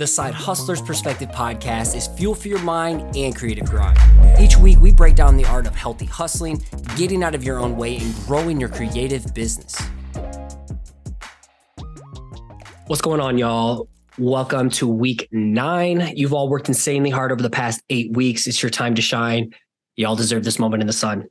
The Side Hustler's Perspective podcast is fuel for your mind and creative grind. Each week, we break down the art of healthy hustling, getting out of your own way, and growing your creative business. What's going on, y'all? Welcome to week 9. You've all worked insanely hard over the past 8 weeks. It's your time to shine. Y'all deserve this moment in the sun.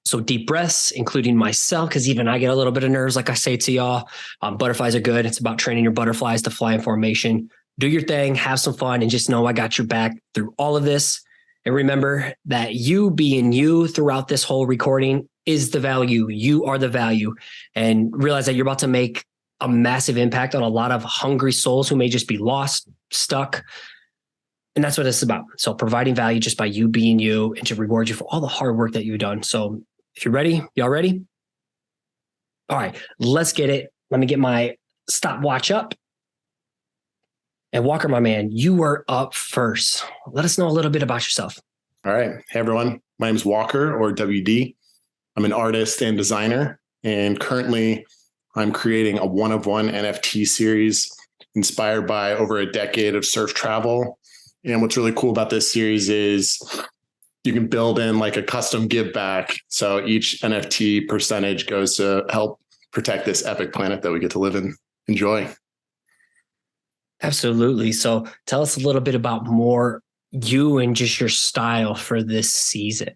So deep breaths, including myself, because even I get a little bit of nerves, like I say to y'all. Butterflies are good. It's about training your butterflies to fly in formation. Do your thing, have some fun, and just know I got your back through all of this. And remember that you being you throughout this whole recording is the value. You are the value. And realize that you're about to make a massive impact on a lot of hungry souls who may just be lost, stuck. And that's what it's about. So providing value just by you being you and to reward you for all the hard work that you've done. So if you're ready, y'all ready? All right, let's get it. Let me get my stopwatch up. And Walker, my man, you were up first. Let us know a little bit about yourself. All right. Hey, everyone. My name is Walker, or WD. I'm an artist and designer. And currently, I'm creating a one-of-one NFT series inspired by over a decade of surf travel. And what's really cool about this series is you can build in like a custom give back. So each NFT percentage goes to help protect this epic planet that we get to live and enjoy. Absolutely. So tell us a little bit about more you and just your style for this season.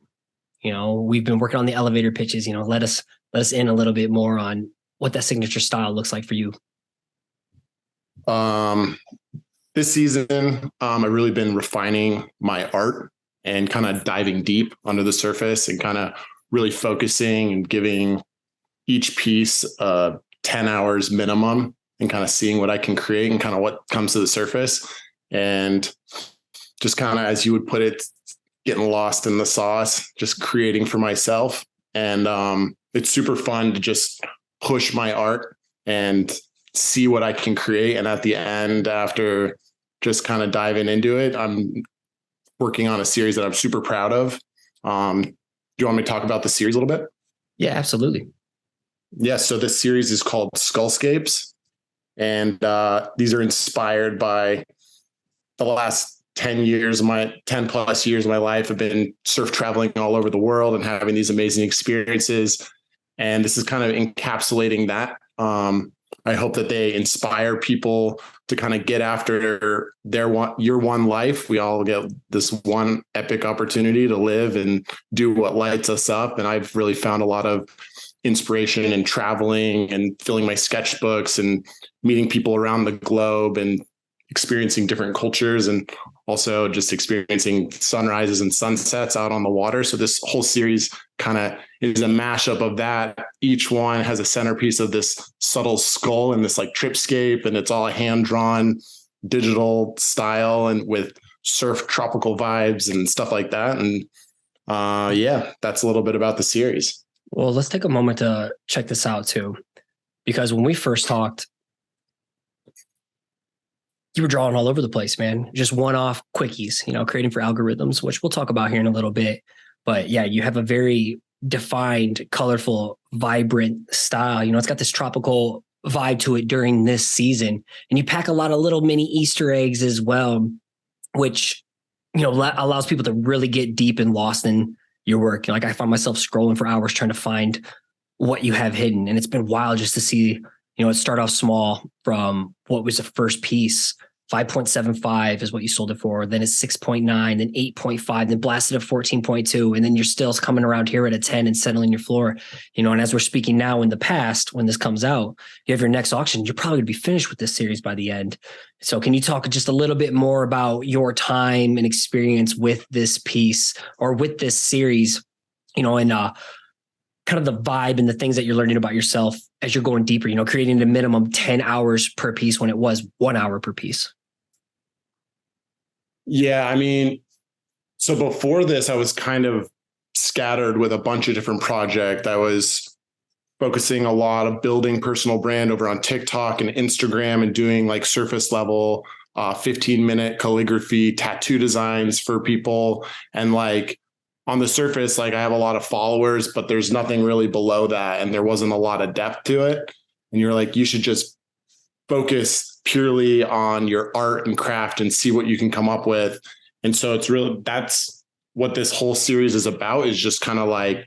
You know, we've been working on the elevator pitches. You know, let us in a little bit more on what that signature style looks like for you. This season, I've really been refining my art and kind of diving deep under the surface and kind of really focusing and giving each piece 10 hours minimum and kind of seeing what I can create and kind of what comes to the surface. And just kind of, as you would put it, getting lost in the sauce, just creating for myself. And it's super fun to just push my art and see what I can create. And at the end, after just kind of diving into it, I'm working on a series that I'm super proud of. Do you want me to talk about the series a little bit? Yeah, absolutely. Yeah. So this series is called Skullscapes. And these are inspired by the last 10 plus years of my life. I've been surf traveling all over the world and having these amazing experiences. And this is kind of encapsulating that. I hope that they inspire people to kind of get after your one life. We all get this one epic opportunity to live and do what lights us up. And I've really found a lot of inspiration in traveling and filling my sketchbooks and meeting people around the globe and experiencing different cultures and also just experiencing sunrises and sunsets out on the water. So this whole series kind of is a mashup of that. Each one has a centerpiece of this subtle skull and this like tripscape, and it's all a hand-drawn digital style and with surf tropical vibes and stuff like that. And yeah, that's a little bit about the series. Well, let's take a moment to check this out too, because when we first talked, you were drawing all over the place, man. Just one-off quickies, you know, creating for algorithms, which we'll talk about here in a little bit. But yeah, you have a very defined, colorful, vibrant style. You know, it's got this tropical vibe to it during this season. And you pack a lot of little mini Easter eggs as well, which, you know, allows people to really get deep and lost in your work. Like I find myself scrolling for hours trying to find what you have hidden. And it's been wild just to see, you know, it start off small from what was the first piece, 5.75 is what you sold it for. Then it's 6.9, then 8.5, then blasted at 14.2. And then you're still coming around here at a 10 and settling your floor, you know, and as we're speaking now in the past, when this comes out, you have your next auction, you're probably gonna be finished with this series by the end. So can you talk just a little bit more about your time and experience with this piece or with this series, you know, and kind of the vibe and the things that you're learning about yourself as you're going deeper, you know, creating a minimum 10 hours per piece when it was 1 hour per piece? Yeah, I mean, so before this, I was kind of scattered with a bunch of different projects. I was focusing a lot of building personal brand over on TikTok and Instagram and doing like surface level 15-minute calligraphy tattoo designs for people. And like on the surface, like I have a lot of followers, but there's nothing really below that. And there wasn't a lot of depth to it. And you're like, you should just focus purely on your art and craft and see what you can come up with. And so that's what this whole series is about, is just kind of like,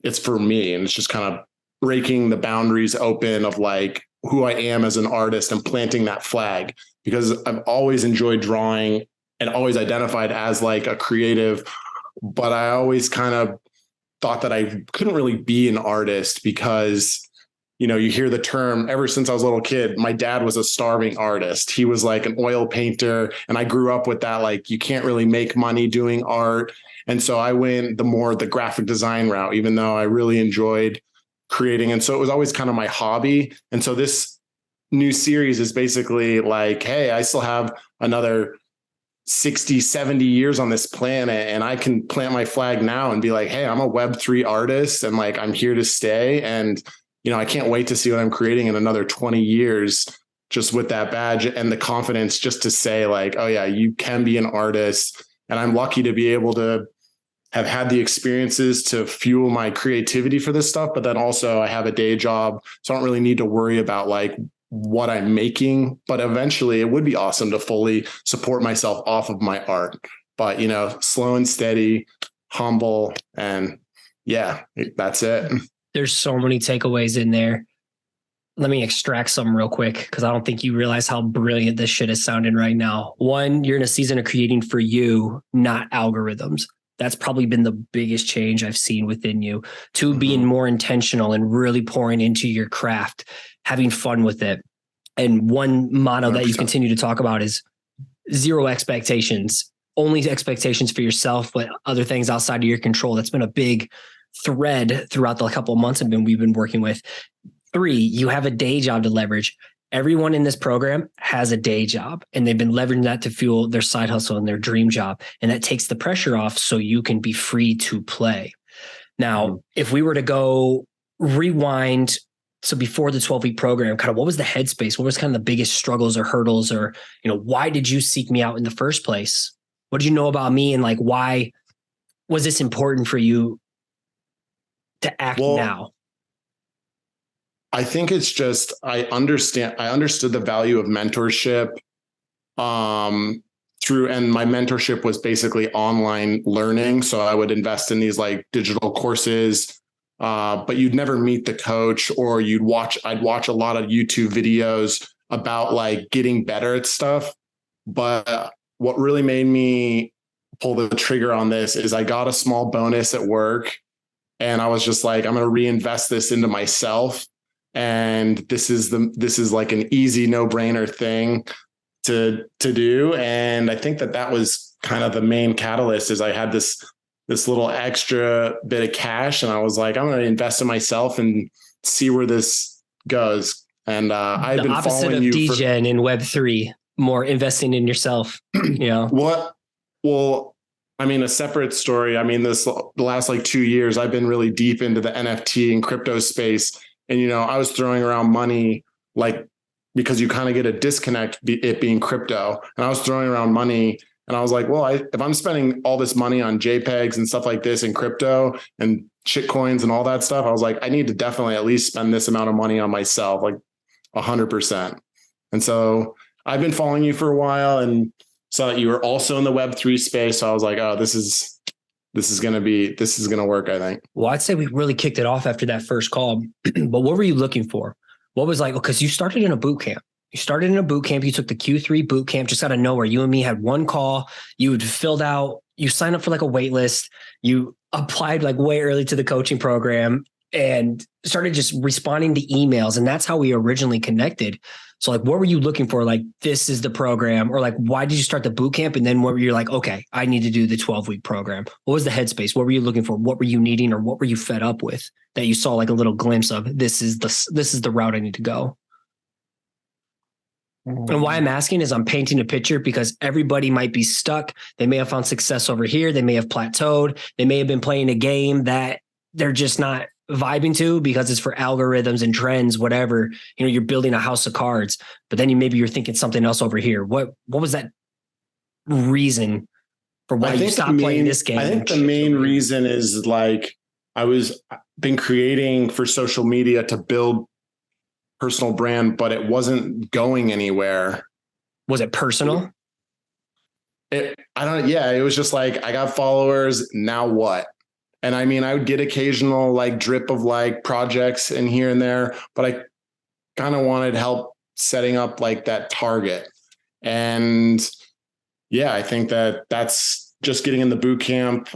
it's for me. And it's just kind of breaking the boundaries open of like who I am as an artist and planting that flag, because I've always enjoyed drawing and always identified as like a creative, but I always kind of thought that I couldn't really be an artist because, you know, you hear the term ever since I was a little kid. My dad was a starving artist. He was like an oil painter. And I grew up with that. Like, you can't really make money doing art. And so I went the graphic design route, even though I really enjoyed creating. And so it was always kind of my hobby. And so this new series is basically like, hey, I still have another 60, 70 years on this planet, and I can plant my flag now and be like, hey, I'm a Web3 artist and like, I'm here to stay. And, you know, I can't wait to see what I'm creating in another 20 years, just with that badge and the confidence just to say like, oh yeah, you can be an artist. And I'm lucky to be able to have had the experiences to fuel my creativity for this stuff. But then also I have a day job, so I don't really need to worry about like what I'm making, but eventually it would be awesome to fully support myself off of my art. But, you know, slow and steady, humble, and yeah, that's it. There's so many takeaways in there. Let me extract some real quick, because I don't think you realize how brilliant this shit is sounding right now. One, you're in a season of creating for you, not algorithms. That's probably been the biggest change I've seen within you. Two, being more intentional and really pouring into your craft, having fun with it. And one motto 100%. That you continue to talk about is zero expectations, only expectations for yourself, but other things outside of your control. That's been a big thread throughout the couple of months we've been working with. 3, you have a day job to leverage. Everyone in this program has a day job, and they've been leveraging that to fuel their side hustle and their dream job. And that takes the pressure off so you can be free to play. Now, if we were to go rewind, so before the 12-week program, kind of what was the headspace? What was kind of the biggest struggles or hurdles, or, you know, why did you seek me out in the first place? What did you know about me? And like, why was this important for you to act now? I think it's just, I understood the value of mentorship and my mentorship was basically online learning. So I would invest in these like digital courses, but you'd never meet the coach, or I'd watch a lot of YouTube videos about like getting better at stuff. But what really made me pull the trigger on this is I got a small bonus at work, and I was just like, I'm going to reinvest this into myself. And this is like an easy no-brainer thing to do. And I think that was kind of the main catalyst, is I had this little extra bit of cash, and I was like, I'm going to invest in myself and see where this goes. And I've been following you. The opposite of DGen in Web3, more investing in yourself. You know what? Well, I mean, a separate story. I mean, the last like 2 years, I've been really deep into the NFT and crypto space. And, you know, I was throwing around money, like, because you kind of get a disconnect, it being crypto. And I was throwing around money, and I was like, well, if I'm spending all this money on JPEGs and stuff like this in crypto and shit coins and all that stuff, I was like, I need to definitely at least spend this amount of money on myself, like 100%. And so I've been following you for a while and saw that you were also in the Web3 space. So I was like, oh, this is going to work, I think. Well, I'd say we really kicked it off after that first call, but what were you looking for? What was like, because you started in a boot camp. You started in a boot camp. You took the Q3 boot camp just out of nowhere. You and me had one call. You had filled out, you signed up for like a wait list. You applied like way early to the coaching program and started just responding to emails. And that's how we originally connected. So like, what were you looking for? Like, this is the program, or like, why did you start the boot camp? And then what were you like, okay, I need to do the 12-week program. What was the headspace? What were you looking for? What were you needing, or what were you fed up with that you saw like a little glimpse of, this is the route I need to go? And why I'm asking is I'm painting a picture because everybody might be stuck. They may have found success over here. They may have plateaued. They may have been playing a game that they're just not vibing to because it's for algorithms and trends, whatever. You know, you're building a house of cards, but then you're thinking something else over here. What was that reason for why you stopped playing this game? I think the main reason is like, been creating for social media to build personal brand, but it wasn't going anywhere. Was it personal? It was just like, I got followers. Now what? And I mean, I would get occasional like drip of like projects in here and there, but I kind of wanted help setting up like that target. And yeah, I think that's just getting in the boot camp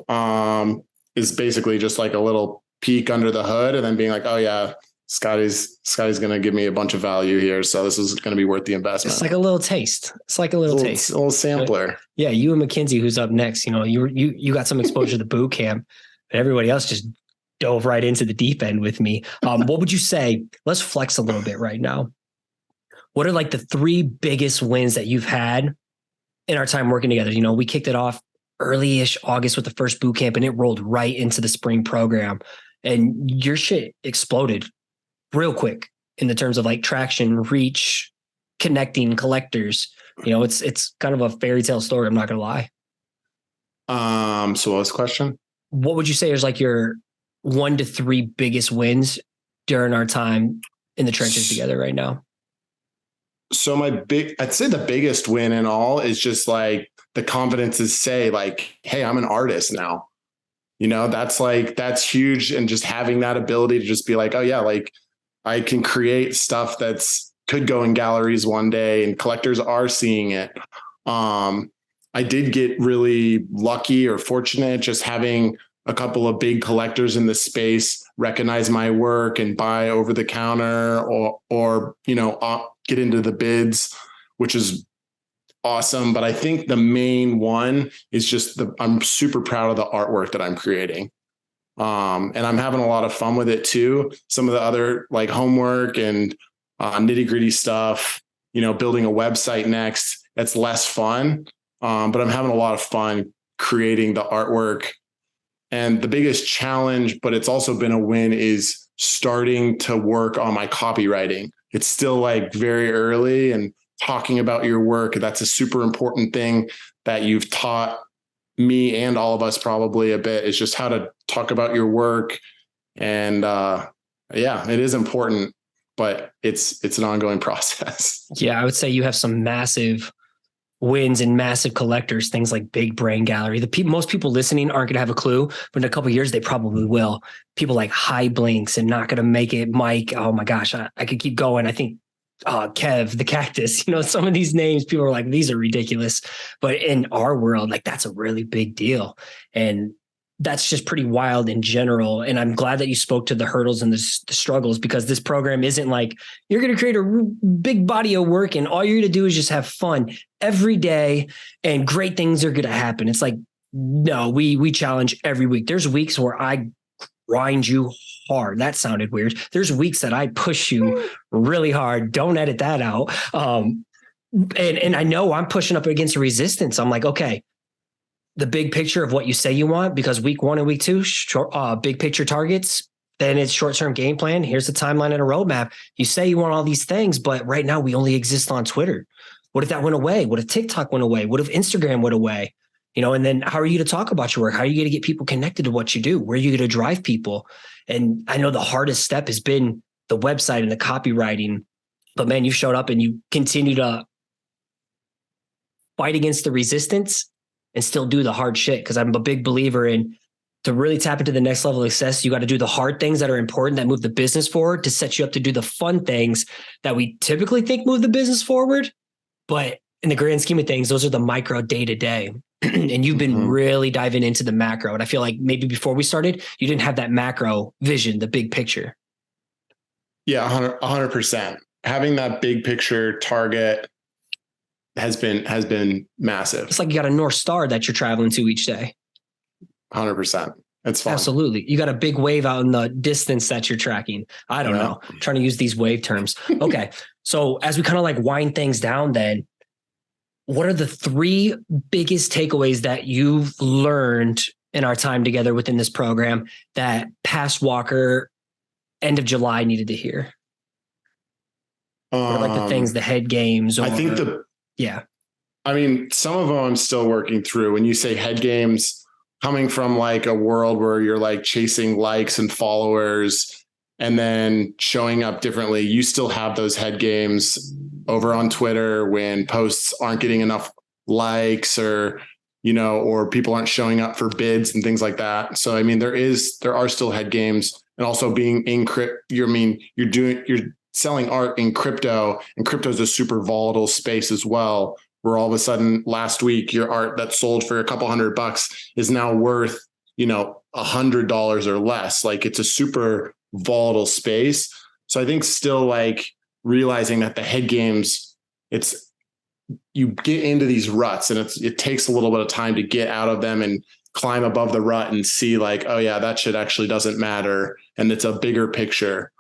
is basically just like a little peek under the hood and then being like, oh yeah, Scotty's going to give me a bunch of value here. So this is going to be worth the investment. It's like a little taste. A little sampler. Yeah. You and McKinsey, who's up next, you got some exposure to the boot camp, but everybody else just dove right into the deep end with me. What would you say? Let's flex a little bit right now. What are like the 3 biggest wins that you've had in our time working together? We kicked it off early-ish August with the first boot camp and it rolled right into the spring program and your shit exploded real quick in the terms of like traction, reach, connecting collectors. It's kind of a fairy tale story. I'm not going to lie. So what was the question? What would you say is like your 1 to 3 biggest wins during our time in the trenches together right now? So I'd say the biggest win in all is just like the confidence to say like, hey, I'm an artist now. That's huge. And just having that ability to just be like, oh yeah, like I can create stuff could go in galleries one day and collectors are seeing it. I did get really lucky or fortunate just having a couple of big collectors in the space recognize my work and buy over the counter or get into the bids, which is awesome. But I think the main one is just I'm super proud of the artwork that I'm creating. And I'm having a lot of fun with it too. Some of the other like homework and nitty gritty stuff, building a website next, that's less fun. But I'm having a lot of fun creating the artwork. And the biggest challenge, but it's also been a win, is starting to work on my copywriting. It's still like very early, and talking about your work, that's a super important thing that you've taught me and all of us probably a bit, is just how to talk about your work. And it is important, but it's an ongoing process. Yeah, I would say you have some massive wins and massive collectors, things like Big Brain Gallery. Most people listening aren't going to have a clue, but in a couple of years, they probably will. People like High Blinks and Not Gonna Make It, Mike. Oh my gosh, I could keep going. I think Kev, the Cactus, some of these names, people are like, these are ridiculous. But in our world, like that's a really big deal. And that's just pretty wild in general. And I'm glad that you spoke to the hurdles and the struggles, because this program isn't like you're going to create a big body of work and all you're going to do is just have fun every day and great things are going to happen. It's like, no, we challenge every week. There's weeks where I grind you hard. That sounded weird. There's weeks that I push you really hard. Don't edit that out. And I know I'm pushing up against resistance. I'm like, okay, the big picture of what you say you want, because week 1 and week 2, big picture targets, then it's short-term game plan. Here's the timeline and a roadmap. You say you want all these things, but right now we only exist on Twitter. What if that went away? What if TikTok went away? What if Instagram went away? And then how are you to talk about your work? How are you going to get people connected to what you do? Where are you going to drive people? And I know the hardest step has been the website and the copywriting, but man, you showed up and you continue to fight against the resistance and still do the hard shit. Cause I'm a big believer in, to really tap into the next level of success, you got to do the hard things that are important, that move the business forward, to set you up to do the fun things that we typically think move the business forward. But in the grand scheme of things, those are the micro day to day. And you've been really diving into the macro. And I feel like maybe before we started, you didn't have that macro vision, the big picture. Yeah, 100%. Having that big picture target has been massive. It's like you got a North Star that you're traveling to each day. 100%. It's fun. Absolutely. You got a big wave out in the distance that you're tracking. I don't know. I'm trying to use these wave terms. Okay. So as we kind of like wind things down, then what are the 3 biggest takeaways that you've learned in our time together within this program that past Walker end of July needed to hear? Or like the things, the head games? Or, I think I mean, some of them I'm still working through. When you say head games, coming from like a world where you're like chasing likes and followers and then showing up differently. You still have those head games over on Twitter when posts aren't getting enough likes, or, or people aren't showing up for bids and things like that. So, I mean, there are still head games, and also being in you're selling art in crypto, and crypto is a super volatile space as well, where all of a sudden last week, your art that sold for a couple $100 is now worth, $100 or less. Like, it's a super volatile space. So I think still, like, realizing that the head games, you get into these ruts, and it takes a little bit of time to get out of them and climb above the rut and see, like, oh yeah, that shit actually doesn't matter. And it's a bigger picture.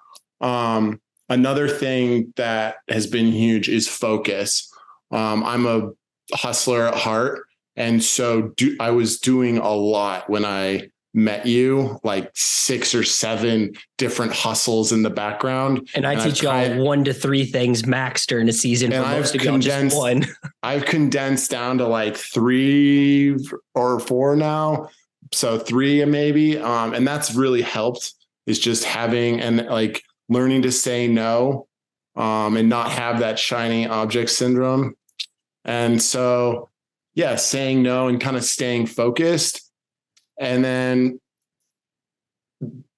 Another thing that has been huge is focus. I'm a hustler at heart. And so I was doing a lot when I met you, like 6 or 7 different hustles in the background. And I teach y'all 1 to 3 things max during a season. For most of y'all, just 1. I've condensed down to like 3 or 4 now. So 3 maybe. And that's really helped, is just having and like learning to say no, and not have that shiny object syndrome. And so, yeah, saying no and kind of staying focused. And then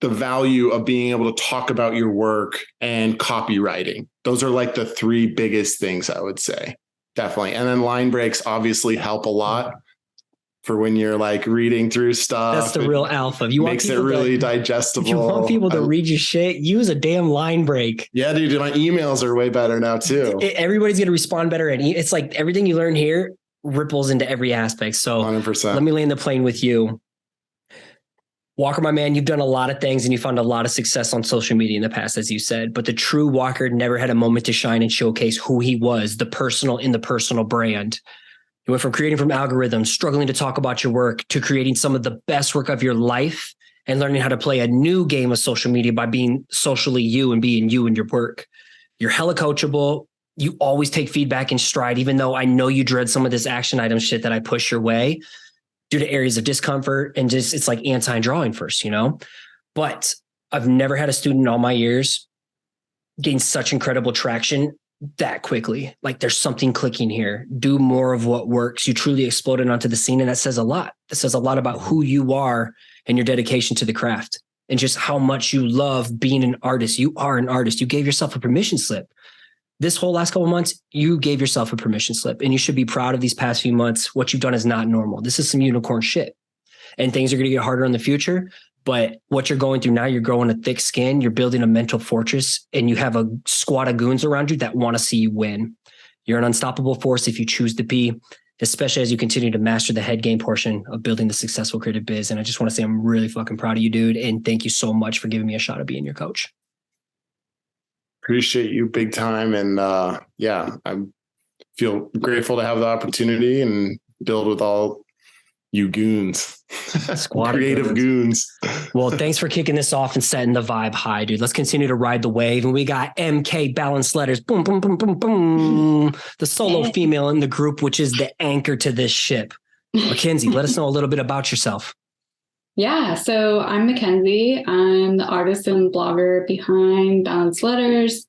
the value of being able to talk about your work and copywriting. Those are like the 3 biggest things, I would say. Definitely. And then line breaks obviously help a lot for when you're like reading through stuff. That's the real alpha. If you makes it really digestible. If you want people to read your shit, use a damn line break. Yeah, dude, my emails are way better now too. Everybody's going to respond better. And it's like everything you learn here ripples into every aspect. So 100%. Let me land the plane with you. Walker, my man, you've done a lot of things and you found a lot of success on social media in the past, as you said, but the true Walker never had a moment to shine and showcase who he was, the personal in the personal brand. You went from creating from algorithms, struggling to talk about your work, to creating some of the best work of your life and learning how to play a new game of social media by being socially you and being you in your work. You're hella coachable. You always take feedback in stride, even though I know you dread some of this action item shit that I push your way due to areas of discomfort and just, it's like anti-drawing first, but I've never had a student in all my years gain such incredible traction that quickly. Like, there's something clicking here. Do more of what works. You truly exploded onto the scene. And that says a lot. That says a lot about who you are and your dedication to the craft and just how much you love being an artist. You are an artist. You gave yourself a permission slip. This whole last couple of months, you gave yourself a permission slip, and you should be proud of these past few months. What you've done is not normal. This is some unicorn shit, and things are going to get harder in the future. But what you're going through now, you're growing a thick skin, you're building a mental fortress, and you have a squad of goons around you that want to see you win. You're an unstoppable force if you choose to be, especially as you continue to master the head game portion of building the successful creative biz. And I just want to say I'm really fucking proud of you, dude. And thank you so much for giving me a shot at being your coach. Appreciate you big time. And yeah, I feel grateful to have the opportunity and build with all you goons. Squad creative goons. Well, thanks for kicking this off and setting the vibe high, dude. Let's continue to ride the wave. And we got MK Balanced Letters. Boom, boom, boom, boom, boom. The solo female in the group, which is the anchor to this ship. Mackenzie, let us know a little bit about yourself. Yeah, so I'm Mackenzie. I'm the artist and blogger behind Balanced Letters.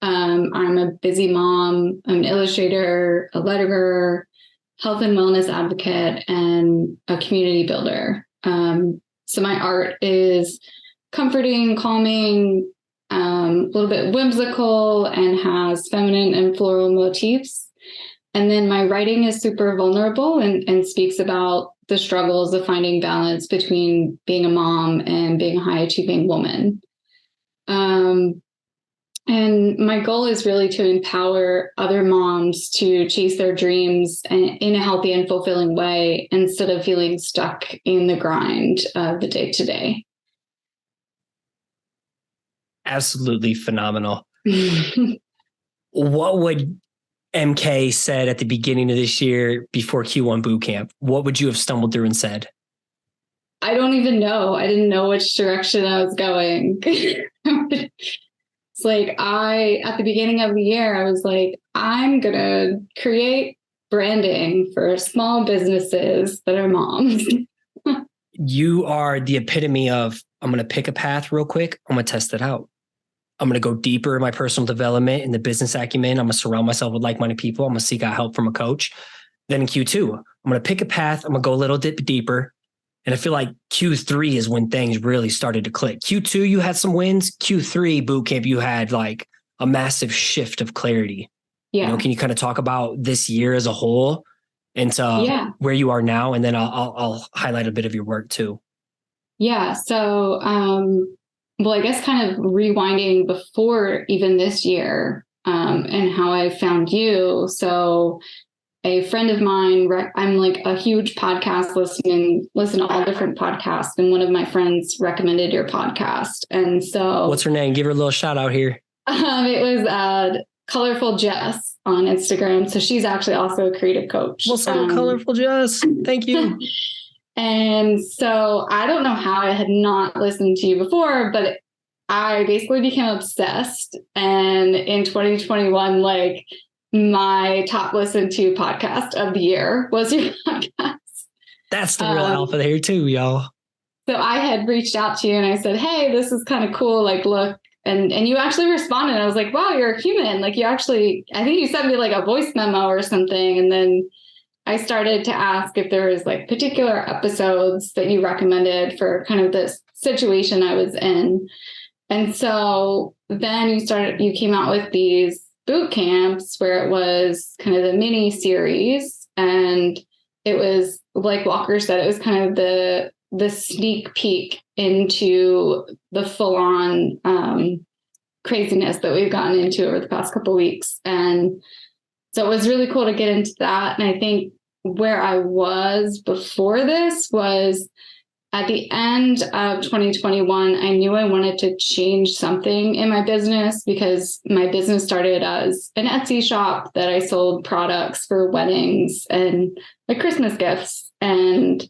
I'm a busy mom. I'm an illustrator, a letterer, health and wellness advocate, and a community builder. So my art is comforting, calming, a little bit whimsical, and has feminine and floral motifs. And then my writing is super vulnerable and speaks about the struggles of finding balance between being a mom and being a high achieving woman. And my goal is really to empower other moms to chase their dreams in a healthy and fulfilling way instead of feeling stuck in the grind of the day to day. Absolutely phenomenal. What would MK said at the beginning of this year before Q1 bootcamp? What would you have stumbled through and said? I don't even know. I didn't know which direction I was going. It's like at the beginning of the year, I was like, I'm going to create branding for small businesses that are moms. You are the epitome of, I'm going to pick a path real quick. I'm going to test it out. I'm going to go deeper in my personal development and the business acumen. I'm going to surround myself with like-minded people. I'm going to seek out help from a coach. Then in Q2, I'm going to pick a path. I'm going to go a little bit deeper. And I feel like Q3 is when things really started to click. Q2, you had some wins. Q3 boot camp, you had like a massive shift of clarity. Yeah. You know, can you kind of talk about this year as a whole and where you are now? And then I'll highlight a bit of your work too. Yeah. So, well, I guess kind of rewinding before even this year, and how I found you. So a friend of mine, I'm like a huge podcast listen to all different podcasts. And one of my friends recommended your podcast. And so what's her name? Give her a little shout out here. It was Colorful Jess on Instagram. So she's actually also a creative coach. What's up, Colorful Jess? Thank you. And so I don't know how I had not listened to you before, but I basically became obsessed. And in 2021, like my top listened to podcast of the year was your podcast. That's the real alpha there too, y'all. So I had reached out to you and I said, hey, this is kind of cool. Like, look, and you actually responded. I was like, wow, you're a human. Like you actually, I think you sent me like a voice memo or something. And then I started to ask if there was like particular episodes that you recommended for kind of this situation I was in. And so then you came out with these boot camps where it was kind of the mini series. And it was, like Walker said, it was kind of the sneak peek into the full on craziness that we've gotten into over the past couple of weeks. And so it was really cool to get into that. And I think where I was before this was at the end of 2021, I knew I wanted to change something in my business because my business started as an Etsy shop that I sold products for weddings and like Christmas gifts, and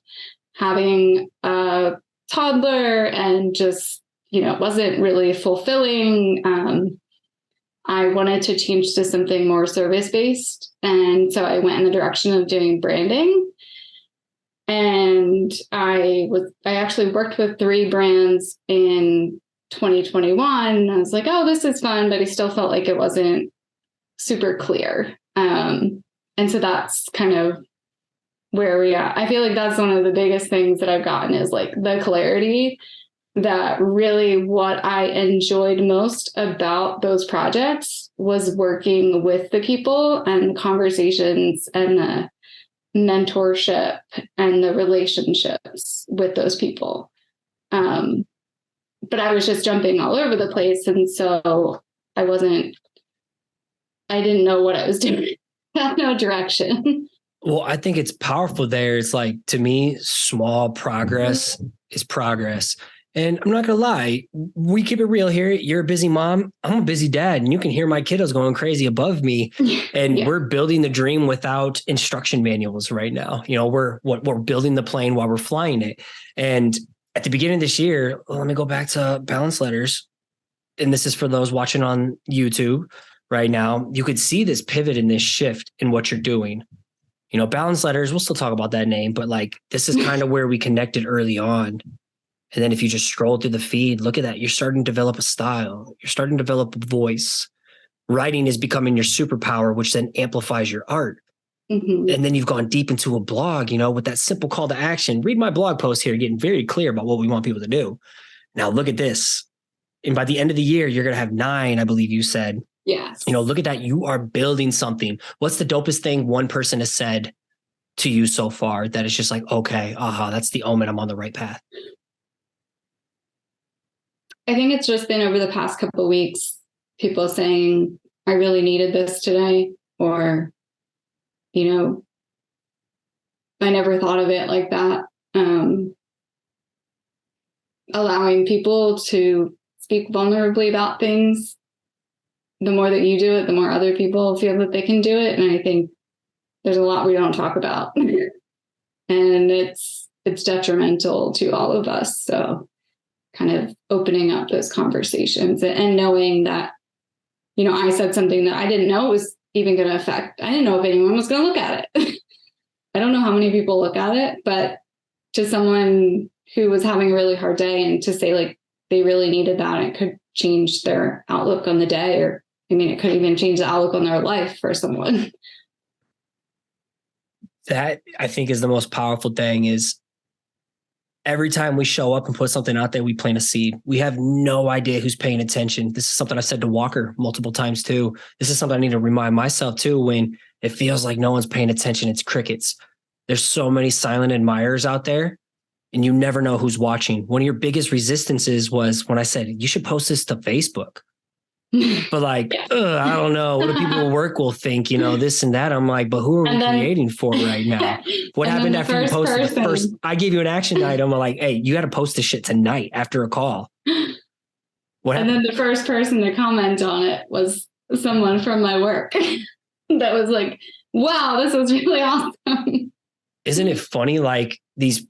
having a toddler and just, it wasn't really fulfilling. I wanted to change to something more service-based. And so I went in the direction of doing branding. And I actually worked with 3 brands in 2021. I was like, oh, this is fun, but I still felt like it wasn't super clear. And so that's kind of where we are. I feel like that's one of the biggest things that I've gotten is like the clarity that really what I enjoyed most about those projects was working with the people and conversations and the mentorship and the relationships with those people. But I was just jumping all over the place. And so I didn't know what I was doing. I had no direction. Well, I think it's powerful there. It's like, to me, small progress is progress. And I'm not going to lie, we keep it real here. You're a busy mom. I'm a busy dad, and you can hear my kiddos going crazy above me. And we're building the dream without instruction manuals right now. We're building the plane while we're flying it. And at the beginning of this year, let me go back to balance letters. And this is for those watching on YouTube right now. You could see this pivot in this shift in what you're doing. Balance letters, we'll still talk about that name, but like, this is kind of where we connected early on. And then if you just scroll through the feed, look at that. You're starting to develop a style. You're starting to develop a voice. Writing is becoming your superpower, which then amplifies your art. Mm-hmm. And then you've gone deep into a blog, with that simple call to action. Read my blog post here, getting very clear about what we want people to do. Now look at this. And by the end of the year, you're going to have 9, I believe you said. Yes. Look at that. You are building something. What's the dopest thing one person has said to you so far that is just like, okay, that's the omen. I'm on the right path. I think it's just been over the past couple of weeks, people saying, I really needed this today, or, I never thought of it like that. Allowing people to speak vulnerably about things. The more that you do it, the more other people feel that they can do it. And I think there's a lot we don't talk about. And it's detrimental to all of us. So kind of opening up those conversations and knowing that, I said something that I didn't know was even going to affect. I didn't know if anyone was going to look at it. I don't know how many people look at it, but to someone who was having a really hard day and to say like, they really needed that. It could change their outlook on the day, or I mean, it could even change the outlook on their life for someone. That I think is the most powerful thing is every time we show up and put something out there, we plant a seed. We have no idea who's paying attention. This is something I said to Walker multiple times too. This is something I need to remind myself too, when it feels like no one's paying attention. It's crickets. There's so many silent admirers out there, and you never know who's watching. One of your biggest resistances was when I said, you should post this to Facebook. But like, I don't know. What do people at work will think, this and that. I'm like, but who are we creating for right now? What happened after you posted the first? I gave you an action item. I'm like, hey, you got to post this shit tonight after a call. What happened? And then the first person to comment on it was someone from my work that was like, wow, this was really awesome. Isn't it funny? Like these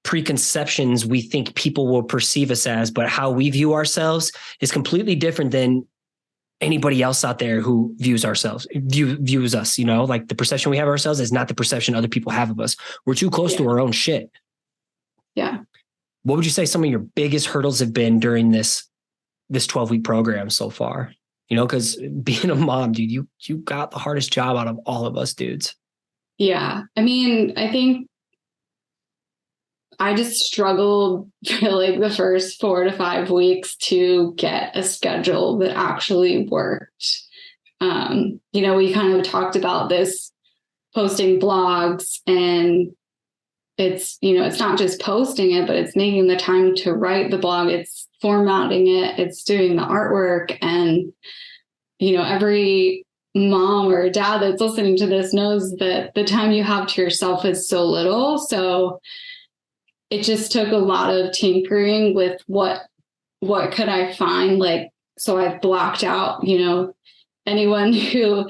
preconceptions we think people will perceive us as, but how we view ourselves is completely different than anybody else out there who views us, like the perception we have of ourselves is not the perception other people have of us. We're too close to our own shit. Yeah. What would you say some of your biggest hurdles have been during this 12-week program so far? Because being a mom, dude, you got the hardest job out of all of us dudes. Yeah. I mean, I think I just struggled for like the first 4 to 5 weeks to get a schedule that actually worked. We kind of talked about this posting blogs, and it's not just posting it, but it's making the time to write the blog. It's formatting it. It's doing the artwork. And, every mom or dad that's listening to this knows that the time you have to yourself is so little. So it just took a lot of tinkering with what could I find? Like, so I've blocked out, anyone who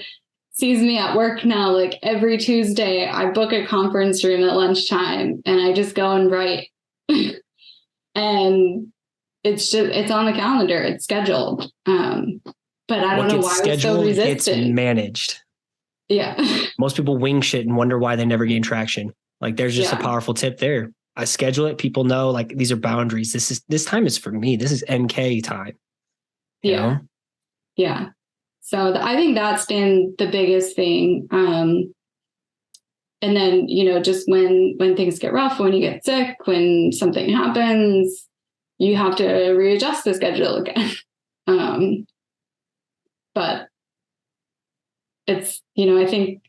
sees me at work now, like every Tuesday, I book a conference room at lunchtime and I just go and write. And it's on the calendar, it's scheduled. But I don't know why I was so resistant. It's managed. Yeah. Most people wing shit and wonder why they never gain traction. Like there's just a powerful tip there. I schedule it. People know like these are boundaries. This time is for me. This is MK time. You know? Yeah. So I think that's been the biggest thing. And then, just when things get rough, when you get sick, when something happens, you have to readjust the schedule again. But it's, I think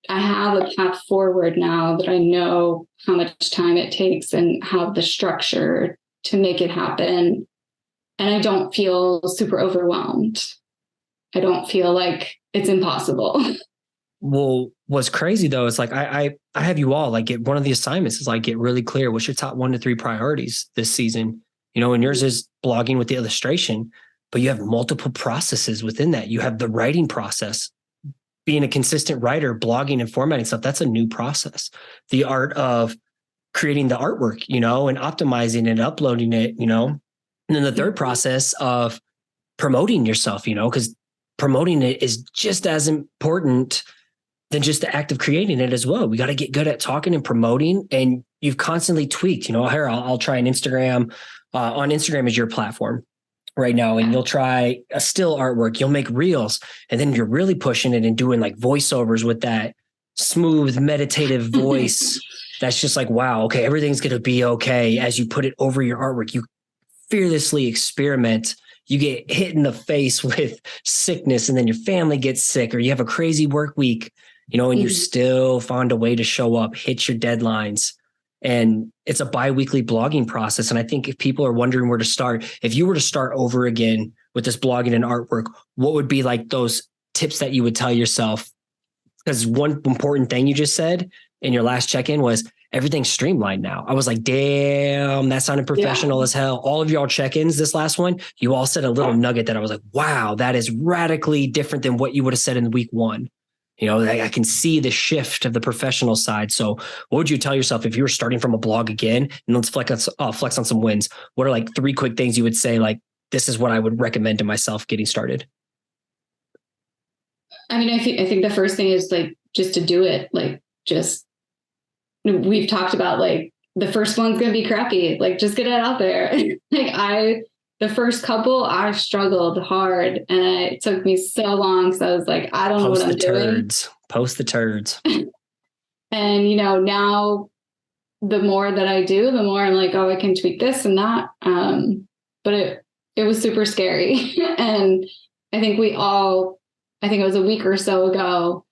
I have a path forward now that I know how much time it takes and have the structure to make it happen. And I don't feel super overwhelmed. I don't feel like it's impossible. Well, what's crazy though, is like, I have you all like get one of the assignments is like, get really clear. What's your top 1 to 3 priorities this season? And yours is blogging with the illustration, but you have multiple processes within that. You have the writing process. Being a consistent writer, blogging and formatting stuff, that's a new process. The art of creating the artwork, and optimizing it, uploading it, and then the third process of promoting yourself, because promoting it is just as important than just the act of creating it as well. We got to get good at talking and promoting, and you've constantly tweaked, here, I'll try an Instagram. On Instagram is your platform right now, and you'll try a still artwork, you'll make reels, and then you're really pushing it and doing like voiceovers with that smooth meditative voice. That's just like, wow, okay, everything's going to be okay. As you put it over your artwork, you fearlessly experiment. You get hit in the face with sickness, and then your family gets sick, or you have a crazy work week, and you still find a way to show up, hit your deadlines. And it's a bi-weekly blogging process. And I think if people are wondering where to start, if you were to start over again with this blogging and artwork, what would be like those tips that you would tell yourself? Because one important thing you just said in your last check-in was everything's streamlined now. I was like, damn, that sounded professional as hell. All of y'all check-ins, this last one, you all said a little nugget that I was like, wow, that is radically different than what you would have said in week 1. I can see the shift of the professional side. So what would you tell yourself if you were starting from a blog again? And let's flex on some wins. What are like 3 quick things you would say, like, this is what I would recommend to myself getting started? I mean, I think the first thing is like, just to do it. Like, just, we've talked about like the first one's going to be crappy. Like, just get it out there. The first couple, I struggled hard, and it took me so long. So I was like, I don't know what I'm doing. Post the turds. And, now the more that I do, the more I'm like, oh, I can tweak this and that. But it was super scary. And I think it was a week or so ago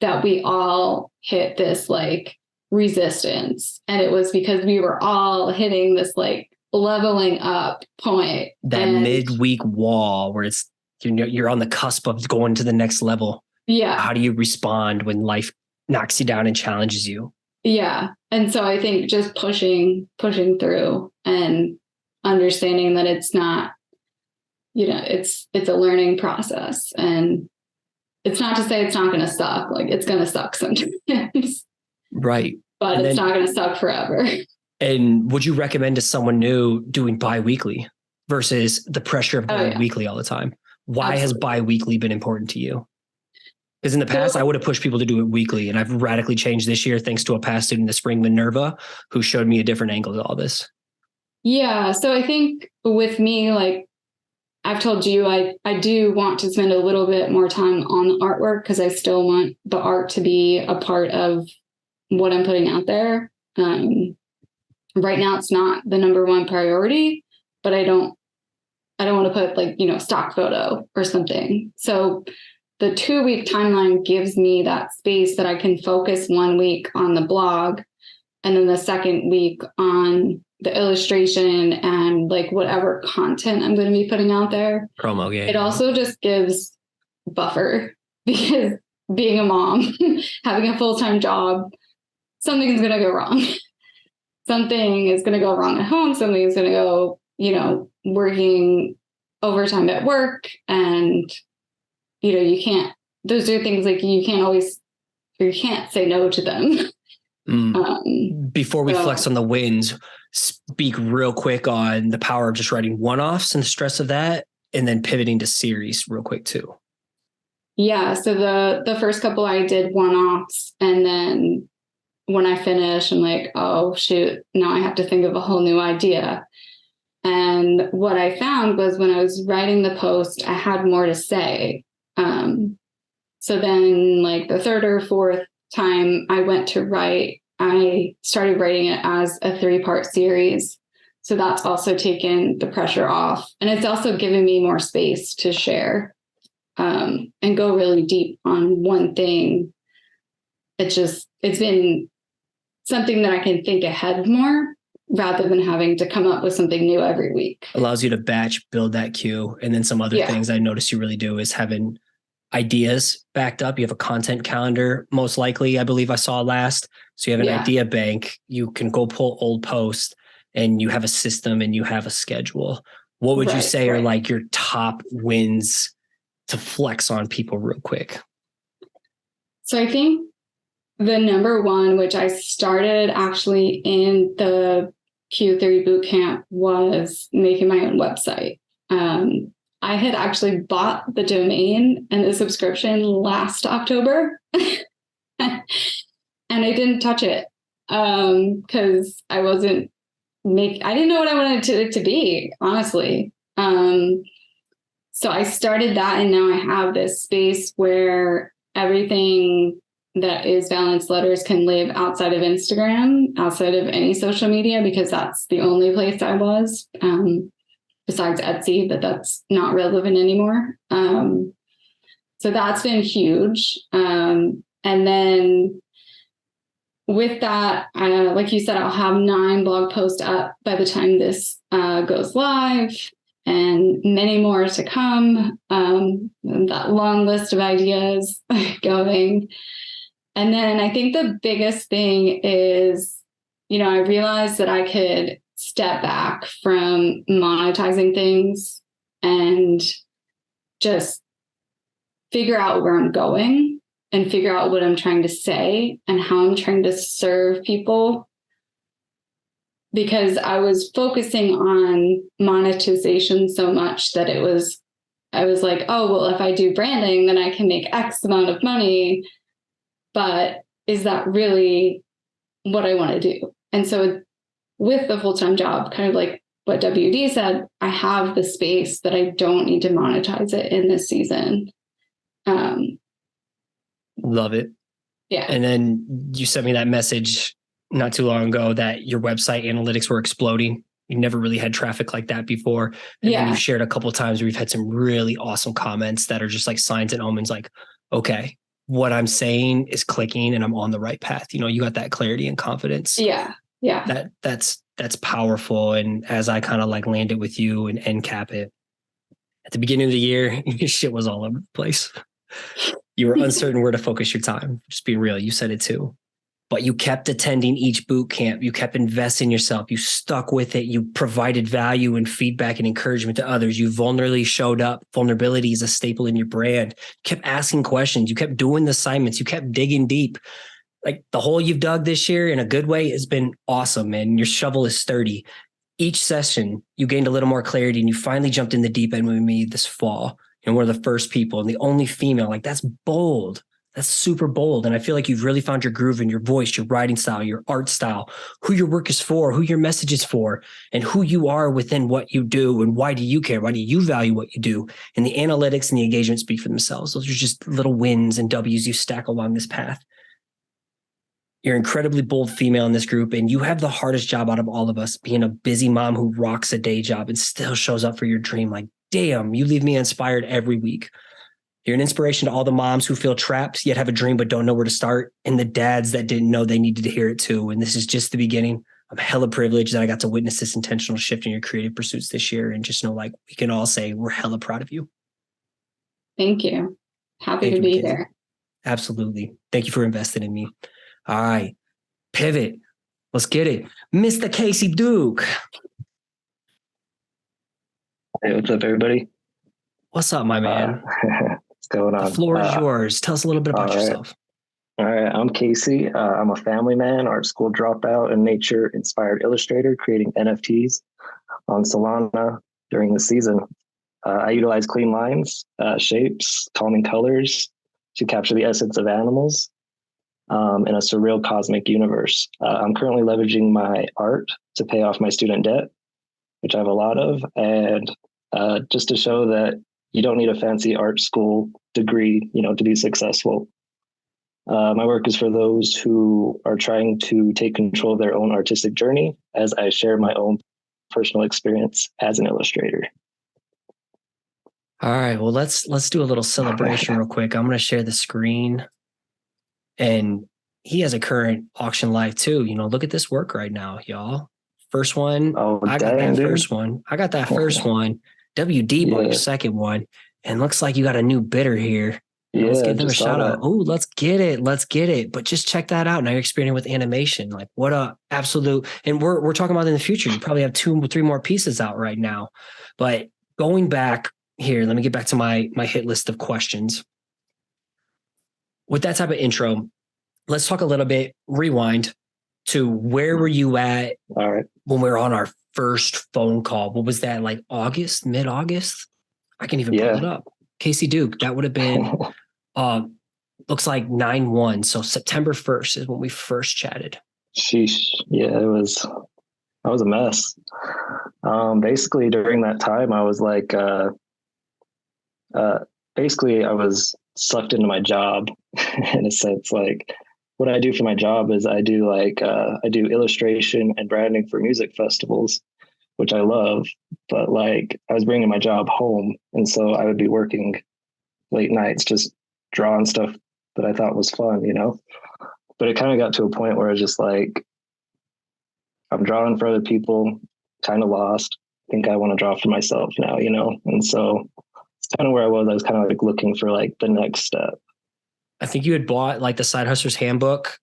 that we all hit this like resistance. And it was because we were all hitting this like leveling up point. That midweek wall where it's, you're on the cusp of going to the next level. Yeah. How do you respond when life knocks you down and challenges you? Yeah. And so I think just pushing through and understanding that it's not, it's a learning process, and it's not to say it's not going to suck. Like, it's going to suck sometimes. Right. But it's not going to suck forever. And would you recommend to someone new doing bi-weekly versus the pressure of going weekly all the time? Why has bi-weekly been important to you? Because in the past, I would have pushed people to do it weekly, and I've radically changed this year thanks to a past student in the spring, Minerva, who showed me a different angle to all this. Yeah. So I think with me, like I've told you, I do want to spend a little bit more time on the artwork because I still want the art to be a part of what I'm putting out there. Right now, it's not the number one priority, but I don't want to put like, stock photo or something. So the 2-week timeline gives me that space that I can focus 1 week on the blog, and then the second week on the illustration and like whatever content I'm going to be putting out there. Promo, yeah. It also just gives buffer, because being a mom, having a full-time job, something's going to go wrong. Something is going to go wrong at home. Something is going to go, working overtime at work. And, you can't, those are things like you can't say no to them. Before we flex on the wins, speak real quick on the power of just writing one-offs and the stress of that, and then pivoting to series real quick too. Yeah. So the first couple I did one-offs, and then when I finish, I'm like, oh shoot, now I have to think of a whole new idea. And what I found was when I was writing the post, I had more to say. So then like the third or fourth time I went to write, I started writing it as a 3-part series. So that's also taken the pressure off. And it's also given me more space to share and go really deep on one thing. It's been something that I can think ahead more rather than having to come up with something new every week. Allows you to batch, build that queue. And then some other things I noticed you really do is having ideas backed up. You have a content calendar, most likely, I believe I saw last. So you have an idea bank. You can go pull old posts, and you have a system and you have a schedule. What would you say are like your top wins to flex on people real quick? So I think the number one, which I started actually in the Q3 bootcamp, was making my own website. I had actually bought the domain and the subscription last October, and I didn't touch it because I didn't know what I wanted it to be, honestly. So I started that, and now I have this space where everything that is Valence Letters can live outside of Instagram, outside of any social media, because that's the only place I was, besides Etsy, but that's not relevant anymore. So that's been huge. And then with that, like you said, I'll have 9 blog posts up by the time this goes live, and many more to come. That long list of ideas going. And then I think the biggest thing is, I realized that I could step back from monetizing things and just figure out where I'm going and figure out what I'm trying to say and how I'm trying to serve people. Because I was focusing on monetization so much that I was like, oh, well, if I do branding, then I can make X amount of money. But is that really what I want to do? And so with the full-time job, kind of like what WD said, I have the space that I don't need to monetize it in this season. Love it. Yeah. And then you sent me that message not too long ago that your website analytics were exploding. You never really had traffic like that before. And then you've shared a couple of times where we've had some really awesome comments that are just like signs and omens, like, okay, what I'm saying is clicking and I'm on the right path. You know, you got that clarity and confidence. Yeah. Yeah. That's powerful. And as I kind of like land it with you and end cap it, at the beginning of the year, your shit was all over the place. You were uncertain where to focus your time. Just being real. You said it too. But you kept attending each boot camp. You kept investing in yourself. You stuck with it. You provided value and feedback and encouragement to others. You vulnerably showed up. Vulnerability is a staple in your brand. You kept asking questions. You kept doing the assignments. You kept digging deep. Like the hole you've dug this year in a good way has been awesome, man. Your shovel is sturdy. Each session, you gained a little more clarity and you finally jumped in the deep end with me this fall. And one of the first people and the only female. Like that's bold. That's super bold. And I feel like you've really found your groove in your voice, your writing style, your art style, who your work is for, who your message is for, and who you are within what you do. And why do you care? Why do you value what you do? And the analytics and the engagement speak for themselves. Those are just little wins and W's you stack along this path. You're incredibly bold female in this group, and you have the hardest job out of all of us, being a busy mom who rocks a day job and still shows up for your dream. Like, damn, you leave me inspired every week. You're an inspiration to all the moms who feel trapped, yet have a dream, but don't know where to start. And the dads that didn't know they needed to hear it too. And this is just the beginning. I'm hella privileged that I got to witness this intentional shift in your creative pursuits this year. And just know, like, we can all say we're hella proud of you. Thank you. Happy to be here. Absolutely. Thank you for investing in me. All right. Pivot. Let's get it. Mr. Casey Duke. Hey, what's up, everybody? What's up, my man? What's going on? The floor is yours. Tell us a little bit about yourself. All right. I'm Casey. I'm a family man, art school dropout, and nature-inspired illustrator creating NFTs on Solana during the season. I utilize clean lines, shapes, calming colors to capture the essence of animals in a surreal cosmic universe. I'm currently leveraging my art to pay off my student debt, which I have a lot of, and just to show that you don't need a fancy art school degree, to be successful. My work is for those who are trying to take control of their own artistic journey, as I share my own personal experience as an illustrator. All right. Well, let's do a little celebration real quick. I'm going to share the screen. And he has a current auction live too. Look at this work right now, y'all. First one. I got that first one. WD bought your second one. And looks like you got a new bidder here. Yeah, let's give them a shout out. Oh, let's get it. But just check that out. Now you're experimenting with animation. Like what a absolute, and we're talking about in the future. You probably have 2 or 3 more pieces out right now. But going back here, let me get back to my hit list of questions. With that type of intro, let's talk a little bit, rewind to where were you at when we were on our first phone call? What was that, like August, mid-August? I can even pull it up. Casey Duke, that would have been, looks like 9/1. So September 1st is when we first chatted. Sheesh. Yeah, I was a mess. Basically during that time, I was like, basically I was sucked into my job in a sense. Like what I do for my job is I do illustration and branding for music festivals, which I love, but like I was bringing my job home. And so I would be working late nights, just drawing stuff that I thought was fun, but it kind of got to a point where I was just like, I'm drawing for other people, kind of lost. I think I want to draw for myself now, And so it's kind of where I was kind of like looking for like the next step. I think you had bought like the Side Hustler's Handbook,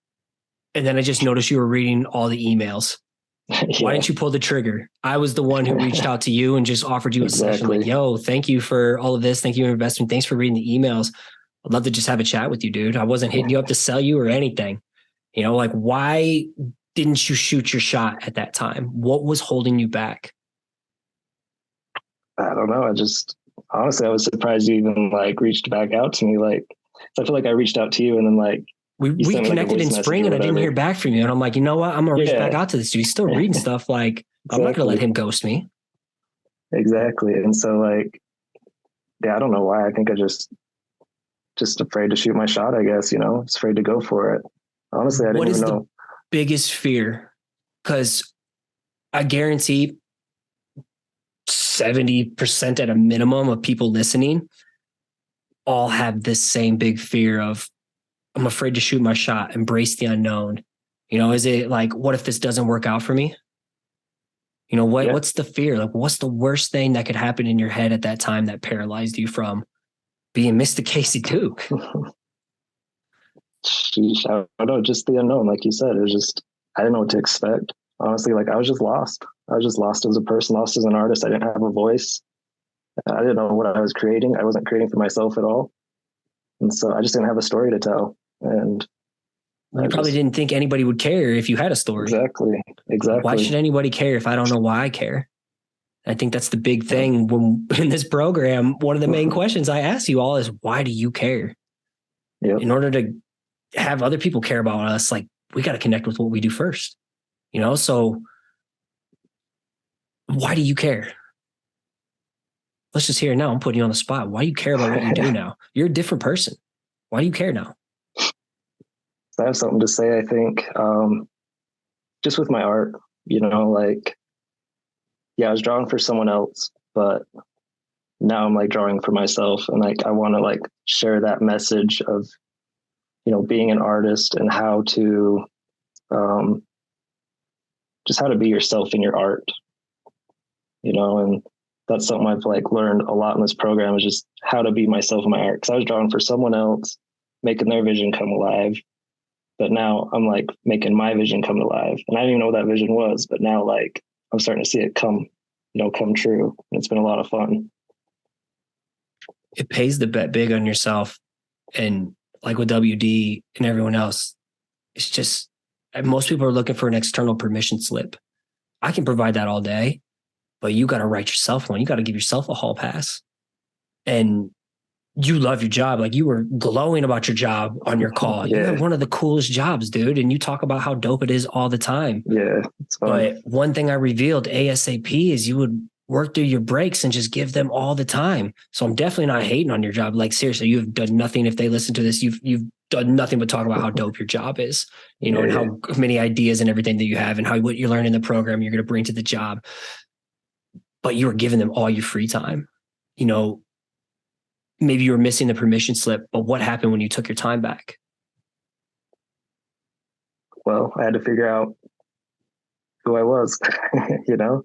and then I just noticed you were reading all the emails. Why didn't you pull the trigger? I was the one who reached out to you and just offered you a session like, yo, thank you for all of this. Thank you for investing. Thanks for reading the emails. I'd love to just have a chat with you, dude. I wasn't hitting you up to sell you or anything. Like why didn't you shoot your shot at that time? What was holding you back? I don't know. Honestly, I was surprised you even like reached back out to me. Like, I feel like I reached out to you and then like we sent me, like, a connected voice in message spring or and I didn't hear whatever. back from you. And I'm like, you know what? I'm going to reach back Yeah. out to this dude. He's still reading stuff. Like, I'm not going to let Exactly. him ghost me. Exactly. And so, like, yeah, I don't know why. I think I just afraid to shoot my shot, I guess, you know, just afraid to go for it. Honestly, I What didn't is even the know. biggest fear? Because I guarantee 70% at a minimum of people listening all have this same big fear of, I'm afraid to shoot my shot, embrace the unknown. You know, is it like, what if this doesn't work out for me? You know, Yeah. what's the fear? Like, what's the worst thing that could happen in your head at that time that paralyzed you from being Mr. Casey Duke? Sheesh, I don't know, just the unknown, like you said. It was just, I didn't know what to expect. Honestly, like, I was just lost. I was just lost as a person, lost as an artist. I didn't have a voice. I didn't know what I was creating. I wasn't creating for myself at all. And so I just didn't have a story to tell. And You probably didn't think anybody would care if you had a story. Exactly. Why should anybody care if I don't know why I care? I think that's the big thing when in this program. One of the main questions I ask you all is, why do you care? Yep. In order to have other people care about us, like, we got to connect with what we do first, you know? So why do you care? Let's just hear it now. I'm putting you on the spot. Why do you care about what you do now? You're a different person. Why do you care now? I have something to say, I think, just with my art, you know, like, yeah, I was drawing for someone else, but now I'm like drawing for myself. And like, I want to like share that message of, you know, being an artist and how to, just how to be yourself in your art, you know, and that's something I've like learned a lot in this program, is just how to be myself in my art. Cause I was drawing for someone else, making their vision come alive. But now I'm like making my vision come alive. And I didn't even know what that vision was, but now like I'm starting to see it come true. And it's been a lot of fun. It pays to bet big on yourself. And like with WD and everyone else, it's just, most people are looking for an external permission slip. I can provide that all day, but you got to write yourself one. You got to give yourself a hall pass. And you love your job. Like, you were glowing about your job on your call. Yeah. You have one of the coolest jobs, dude. And you talk about how dope it is all the time. Yeah, it's fun. But one thing I revealed ASAP is you would work through your breaks and just give them all the time. So I'm definitely not hating on your job. Like, seriously, you've done nothing. If they listen to this, you've done nothing but talk about how dope your job is, you know, and how many ideas and everything that you have and how what you learn in the program you're going to bring to the job. But you were giving them all your free time. You know, maybe you were missing the permission slip, but what happened when you took your time back? Well, I had to figure out who I was, you know?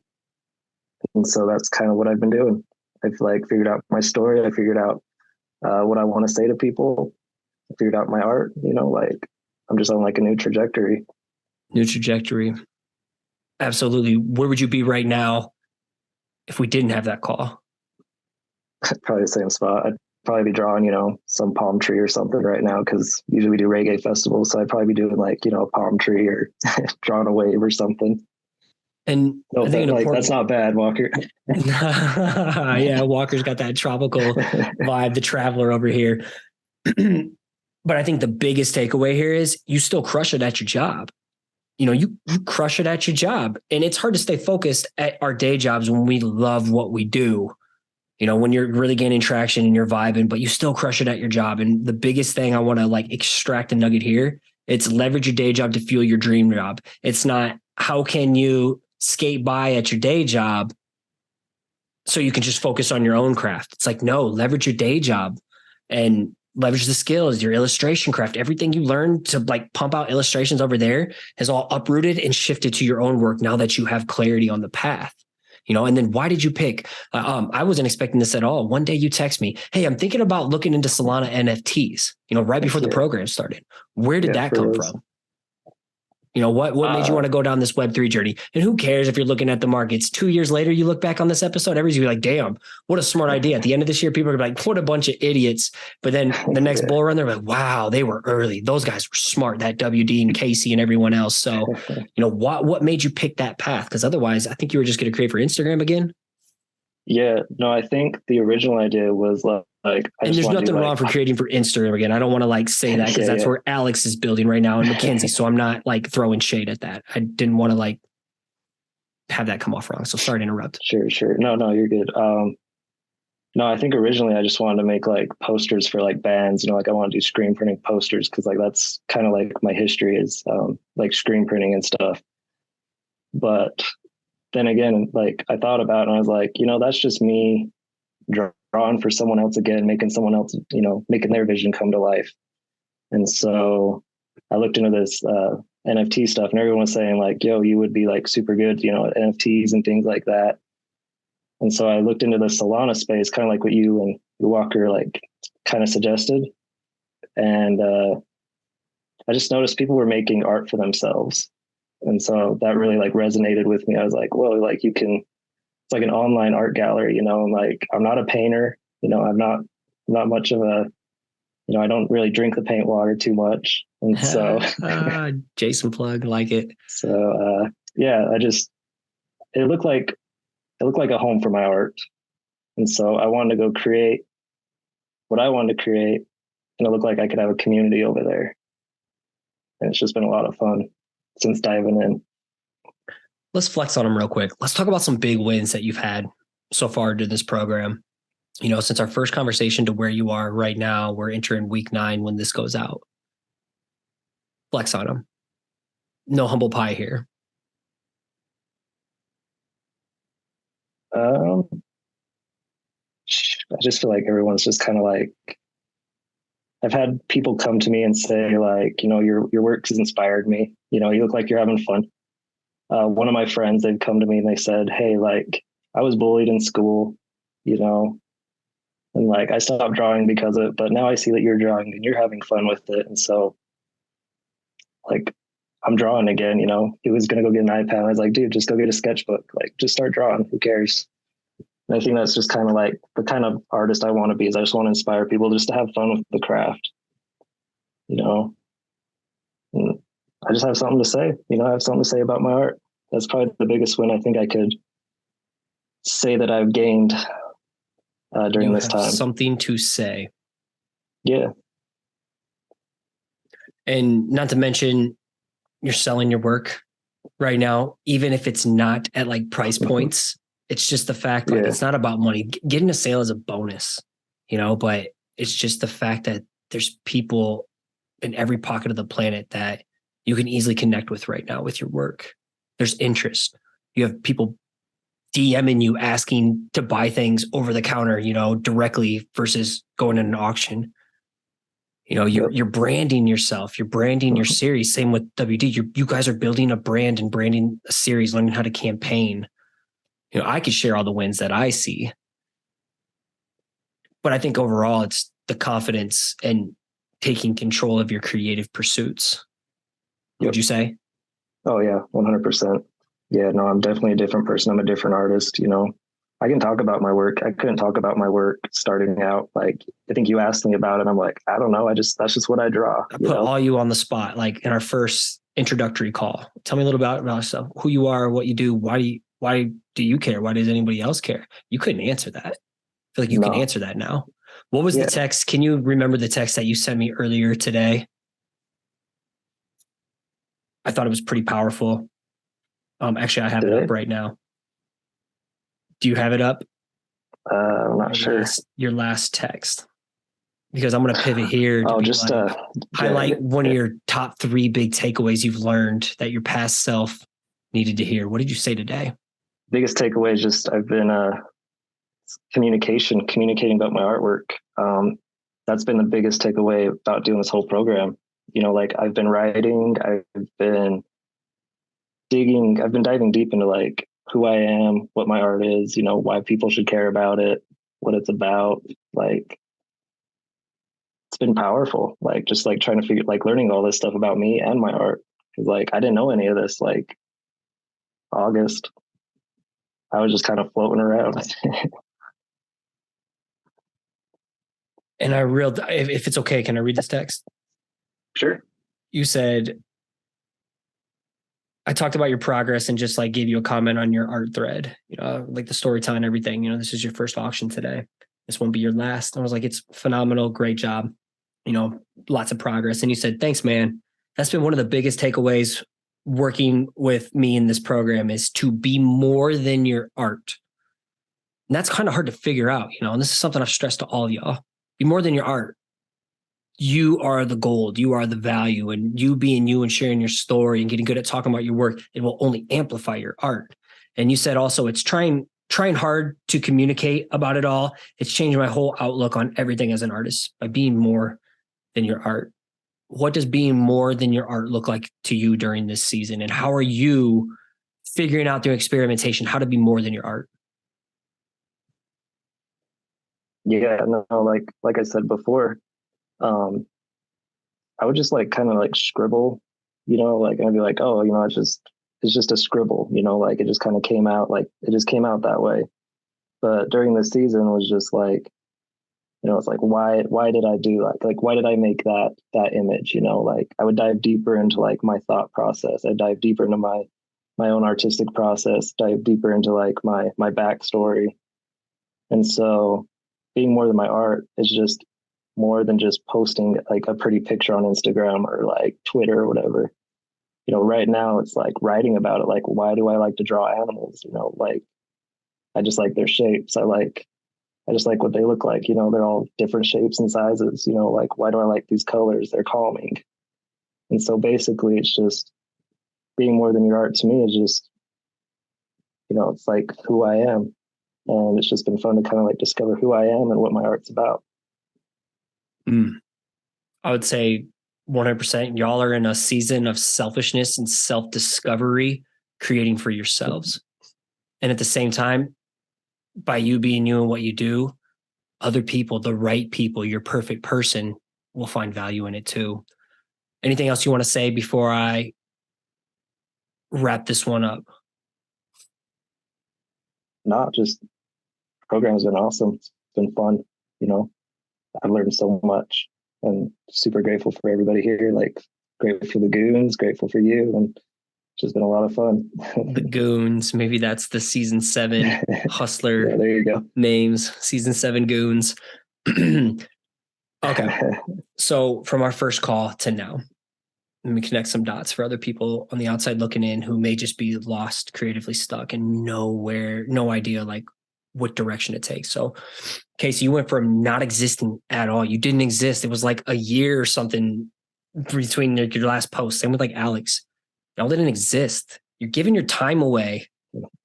And so that's kind of what I've been doing. I've like figured out my story. I figured out what I want to say to people. I figured out my art, you know, like I'm just on like a new trajectory. New trajectory. Absolutely. Where would you be right now if we didn't have that call? Probably the same spot. I'd probably be drawing, you know, some palm tree or something right now, because usually we do reggae festivals. So I'd probably be doing like, you know, a palm tree or drawing a wave or something. And no, I think that's not bad, Walker. Yeah, Walker's got that tropical vibe, the traveler over here. But I think the biggest takeaway here is you still crush it at your job. You know, you crush it at your job. And it's hard to stay focused at our day jobs when we love what we do. You know, when you're really gaining traction and you're vibing, but you still crush it at your job. And the biggest thing I want to like extract a nugget here, it's leverage your day job to fuel your dream job. It's not how can you skate by at your day job so you can just focus on your own craft. It's like, no, leverage your day job and leverage the skills, your illustration craft, everything you learned to like pump out illustrations over there has all uprooted and shifted to your own work now that you have clarity on the path. You know, and then why did you pick? I wasn't expecting this at all. One day you text me, hey, I'm thinking about looking into Solana NFTs, you know, right before the program started. Where did that come from? You know, what made you want to go down this Web3 journey? And who cares if you're looking at the markets 2 years later, you look back on this episode, everybody's gonna be like, damn, what a smart idea. At the end of this year, people are gonna be like, what a bunch of idiots. But then the next bull run, they're like, wow, they were early. Those guys were smart, that WD and Casey and everyone else. So, you know, what made you pick that path? Because otherwise, I think you were just going to create for Instagram again. Yeah, no, I think the original idea was Like, and there's nothing wrong for creating for Instagram again. I don't want to like say that because that's where Alex is building right now and Mackenzie. So I'm not like throwing shade at that. I didn't want to like have that come off wrong. So sorry to interrupt. Sure. No, you're good. No, I think originally I just wanted to make like posters for like bands, like I want to do screen printing posters because like that's kind of like my history is like screen printing and stuff. But then again, like I thought about it and I was like, that's just me drawing for someone else again, making someone else, making their vision come to life. And so I looked into this NFT stuff and everyone was saying like, yo, you would be like super good, at NFTs and things like that. And so I looked into the Solana space, kind of like what you and Walker like kind of suggested. And I just noticed people were making art for themselves. And so that really like resonated with me. I was like, whoa, like it's like an online art gallery, and like, I'm not a painter, I'm not much of a, I don't really drink the paint water too much. And so Jason plug, like it. So it looked like a home for my art. And so I wanted to go create what I wanted to create. And it looked like I could have a community over there. And it's just been a lot of fun since diving in. Let's flex on them real quick. Let's talk about some big wins that you've had so far to this program. Since our first conversation to where you are right now, we're entering week 9 when this goes out. Flex on them. No humble pie here. I just feel like everyone's just kind of like, I've had people come to me and say like, your work has inspired me. You look like you're having fun. One of my friends, they've come to me and they said, hey, like I was bullied in school, and like I stopped drawing because of it, but now I see that you're drawing and you're having fun with it. And so like I'm drawing again, he was going to go get an iPad. I was like, dude, just go get a sketchbook. Like just start drawing. Who cares? And I think that's just kind of like the kind of artist I want to be, is I just want to inspire people just to have fun with the craft, and I just have something to say, I have something to say about my art. That's probably the biggest win I think I could say that I've gained during this time. Something to say. Yeah. And not to mention, you're selling your work right now, even if it's not at like price points. It's just the fact like it's not about money. Getting a sale is a bonus, but it's just the fact that there's people in every pocket of the planet that you can easily connect with right now with your work. There's interest. You have people DMing you asking to buy things over the counter, directly versus going in an auction. You're branding yourself, you're branding your series. Same with WD. You guys are building a brand and branding a series, learning how to campaign. I could share all the wins that I see, but I think overall it's the confidence and taking control of your creative pursuits. Would you say? Oh yeah, 100%. Yeah, no, I'm definitely a different person. I'm a different artist. I can talk about my work. I couldn't talk about my work starting out. Like, I think you asked me about it. I'm like, I don't know. that's just what I draw. I put all you on the spot, like in our first introductory call. Tell me a little about yourself, who you are, what you do. Why do you care? Why does anybody else care? You couldn't answer that. I feel like you can answer that now. What was the text? Can you remember the text that you sent me earlier today? I thought it was pretty powerful. Actually, I have it up right now. Do you have it up? I'm not sure. Your last text, because I'm going to pivot here. To highlight one of your top 3 big takeaways you've learned that your past self needed to hear. What did you say today? Biggest takeaway is just I've been communicating about my artwork. That's been the biggest takeaway about doing this whole program. Like I've been writing, I've been diving deep into like who I am, what my art is, why people should care about it, what it's about. Like, it's been powerful. Like, just like trying to figure, like learning all this stuff about me and my art. Cause like, I didn't know any of this, like August. I was just kind of floating around. And if it's okay, can I read this text? Sure. You said, I talked about your progress and just like gave you a comment on your art thread, like the storytelling and everything. This is your first auction today. This won't be your last. I was like, it's phenomenal. Great job. Lots of progress. And you said, thanks, man. That's been one of the biggest takeaways working with me in this program is to be more than your art. And that's kind of hard to figure out, and this is something I've stressed to all of y'all. Be more than your art. You are the gold. You are the value. And you being you and sharing your story and getting good at talking about your work, it will only amplify your art. And you said also it's trying hard to communicate about it all. It's changed my whole outlook on everything as an artist by being more than your art. What does being more than your art look like to you during this season? And how are you figuring out through experimentation how to be more than your art? Yeah, no, like I said before, I would just like kind of like scribble, like I'd be like, oh, it's just a scribble, like it just kind of came out, like it just came out that way. But during the season it was just like, it's like, why did I do like why did I make that image? Like I would dive deeper into like my thought process. I dive deeper into my own artistic process, dive deeper into like my backstory. And so being more than my art is just more than just posting like a pretty picture on Instagram or like Twitter or whatever. Right now it's like writing about it. Like, why do I like to draw animals? Like I just like their shapes. I just like what they look like, they're all different shapes and sizes, like, why do I like these colors? They're calming. And so basically it's just being more than your art to me is just, it's like who I am. And it's just been fun to kind of like discover who I am and what my art's about. I would say 100%. Y'all are in a season of selfishness and self-discovery, creating for yourselves. And at the same time, by you being you and what you do, other people, the right people, your perfect person will find value in it too. Anything else you want to say before I wrap this one up? Not just program's been awesome. It's been fun. I've learned so much and super grateful for everybody here. Like grateful for the goons, grateful for you. And it's just been a lot of fun. The goons, maybe that's the season 7 hustler yeah, there you go. names, season 7 goons. Okay. So from our first call to now, let me connect some dots for other people on the outside looking in who may just be lost, creatively stuck and no idea like what direction it takes. So Casey, you went from not existing at all. You didn't exist. It was like a year or something between your last post. Same with like Alex. Y'all didn't exist. You're giving your time away,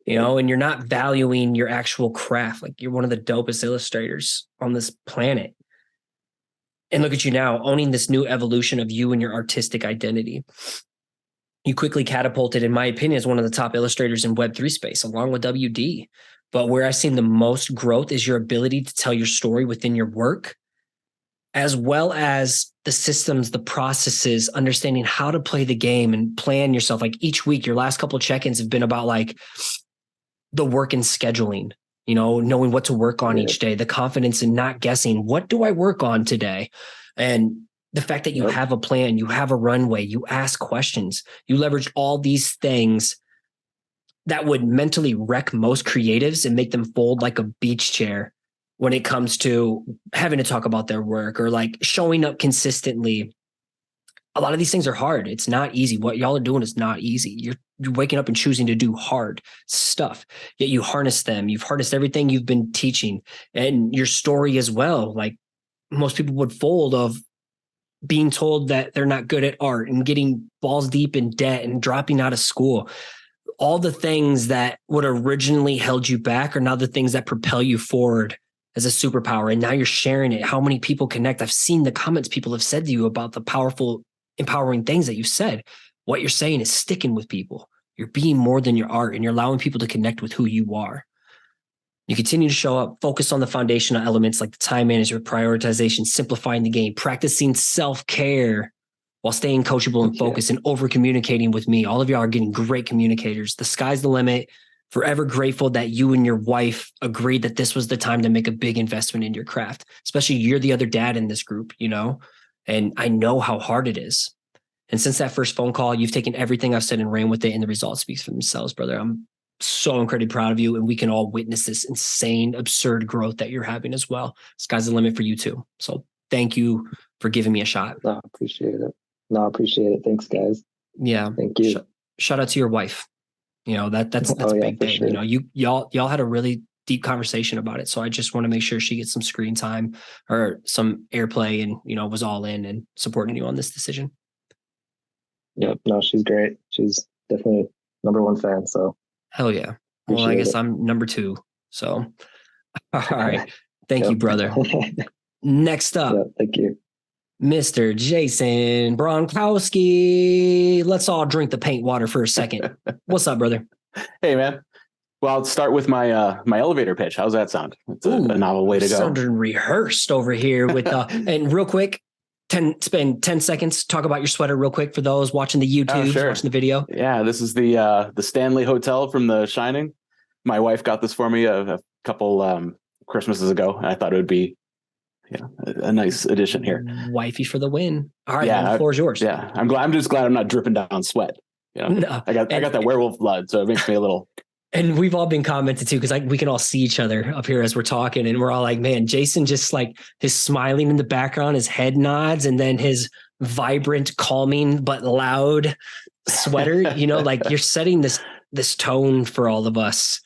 and you're not valuing your actual craft. Like you're one of the dopest illustrators on this planet. And look at you now, owning this new evolution of you and your artistic identity. You quickly catapulted, in my opinion, as one of the top illustrators in Web3 space, along with WD. But where I've seen the most growth is your ability to tell your story within your work, as well as the systems, the processes, understanding how to play the game and plan yourself. Like each week, your last couple of check-ins have been about like the work and scheduling, knowing what to work on each day, the confidence in not guessing, what do I work on today? And the fact that you have a plan, you have a runway, you ask questions, you leverage all these things that would mentally wreck most creatives and make them fold like a beach chair when it comes to having to talk about their work or like showing up consistently. A lot of these things are hard. It's not easy. What y'all are doing is not easy. You're waking up and choosing to do hard stuff, yet you harness them. You've harnessed everything you've been teaching and your story as well. Like most people would fold of being told that they're not good at art and getting balls deep in debt and dropping out of school. All the things that would originally held you back are now the things that propel you forward as a superpower. And now you're sharing it. How many people connect? I've seen the comments people have said to you about the powerful, empowering things that you've said. What you're saying is sticking with people. You're being more than your art and you're allowing people to connect with who you are. You continue to show up, focus on the foundational elements like the time management, prioritization, simplifying the game, practicing self-care while staying coachable and focused and over communicating with me. All of y'all are getting great communicators. The sky's the limit. Forever grateful that you and your wife agreed that this was the time to make a big investment in your craft, especially you're the other dad in this group, and I know how hard it is. And since that first phone call, you've taken everything I've said and ran with it, and the results speaks for themselves, brother. I'm so incredibly proud of you, and we can all witness this insane, absurd growth that you're having as well. Sky's the limit for you too. So thank you for giving me a shot. No, I appreciate it. No, I appreciate it. Thanks, guys. Yeah. Thank you. Shout out to your wife. That's Oh, a yeah, big for thing. sure. Y'all had a really deep conversation about it. So I just want to make sure she gets some screen time or some airplay and, was all in and supporting you on this decision. Yep. No, she's great. She's definitely number one fan. So hell yeah. Well, I guess I'm number 2. So, all right. Thank you, brother. Next up. Yep, thank you. Mr. Jason Bronkowski. Let's all drink the paint water for a second. What's up, brother? Hey, man. Well, I'll start with my my elevator pitch. How's that sound? It's a novel way to go. Sounding rehearsed over here with and real quick, spend 10 seconds, talk about your sweater real quick for those watching the YouTube, watching the video. Yeah, this is the Stanley Hotel from The Shining. My wife got this for me a couple Christmases ago, and I thought it would be a nice addition here. Wifey for the win. All right, yeah, the floor is yours. Yeah, I'm just glad I'm not dripping down sweat. No, I got that werewolf blood, so it makes me a little. And we've all been commented too, because we can all see each other up here as we're talking, and we're all like, man, Jason just like his smiling in the background, his head nods, and then his vibrant, calming but loud sweater. Like you're setting this tone for all of us.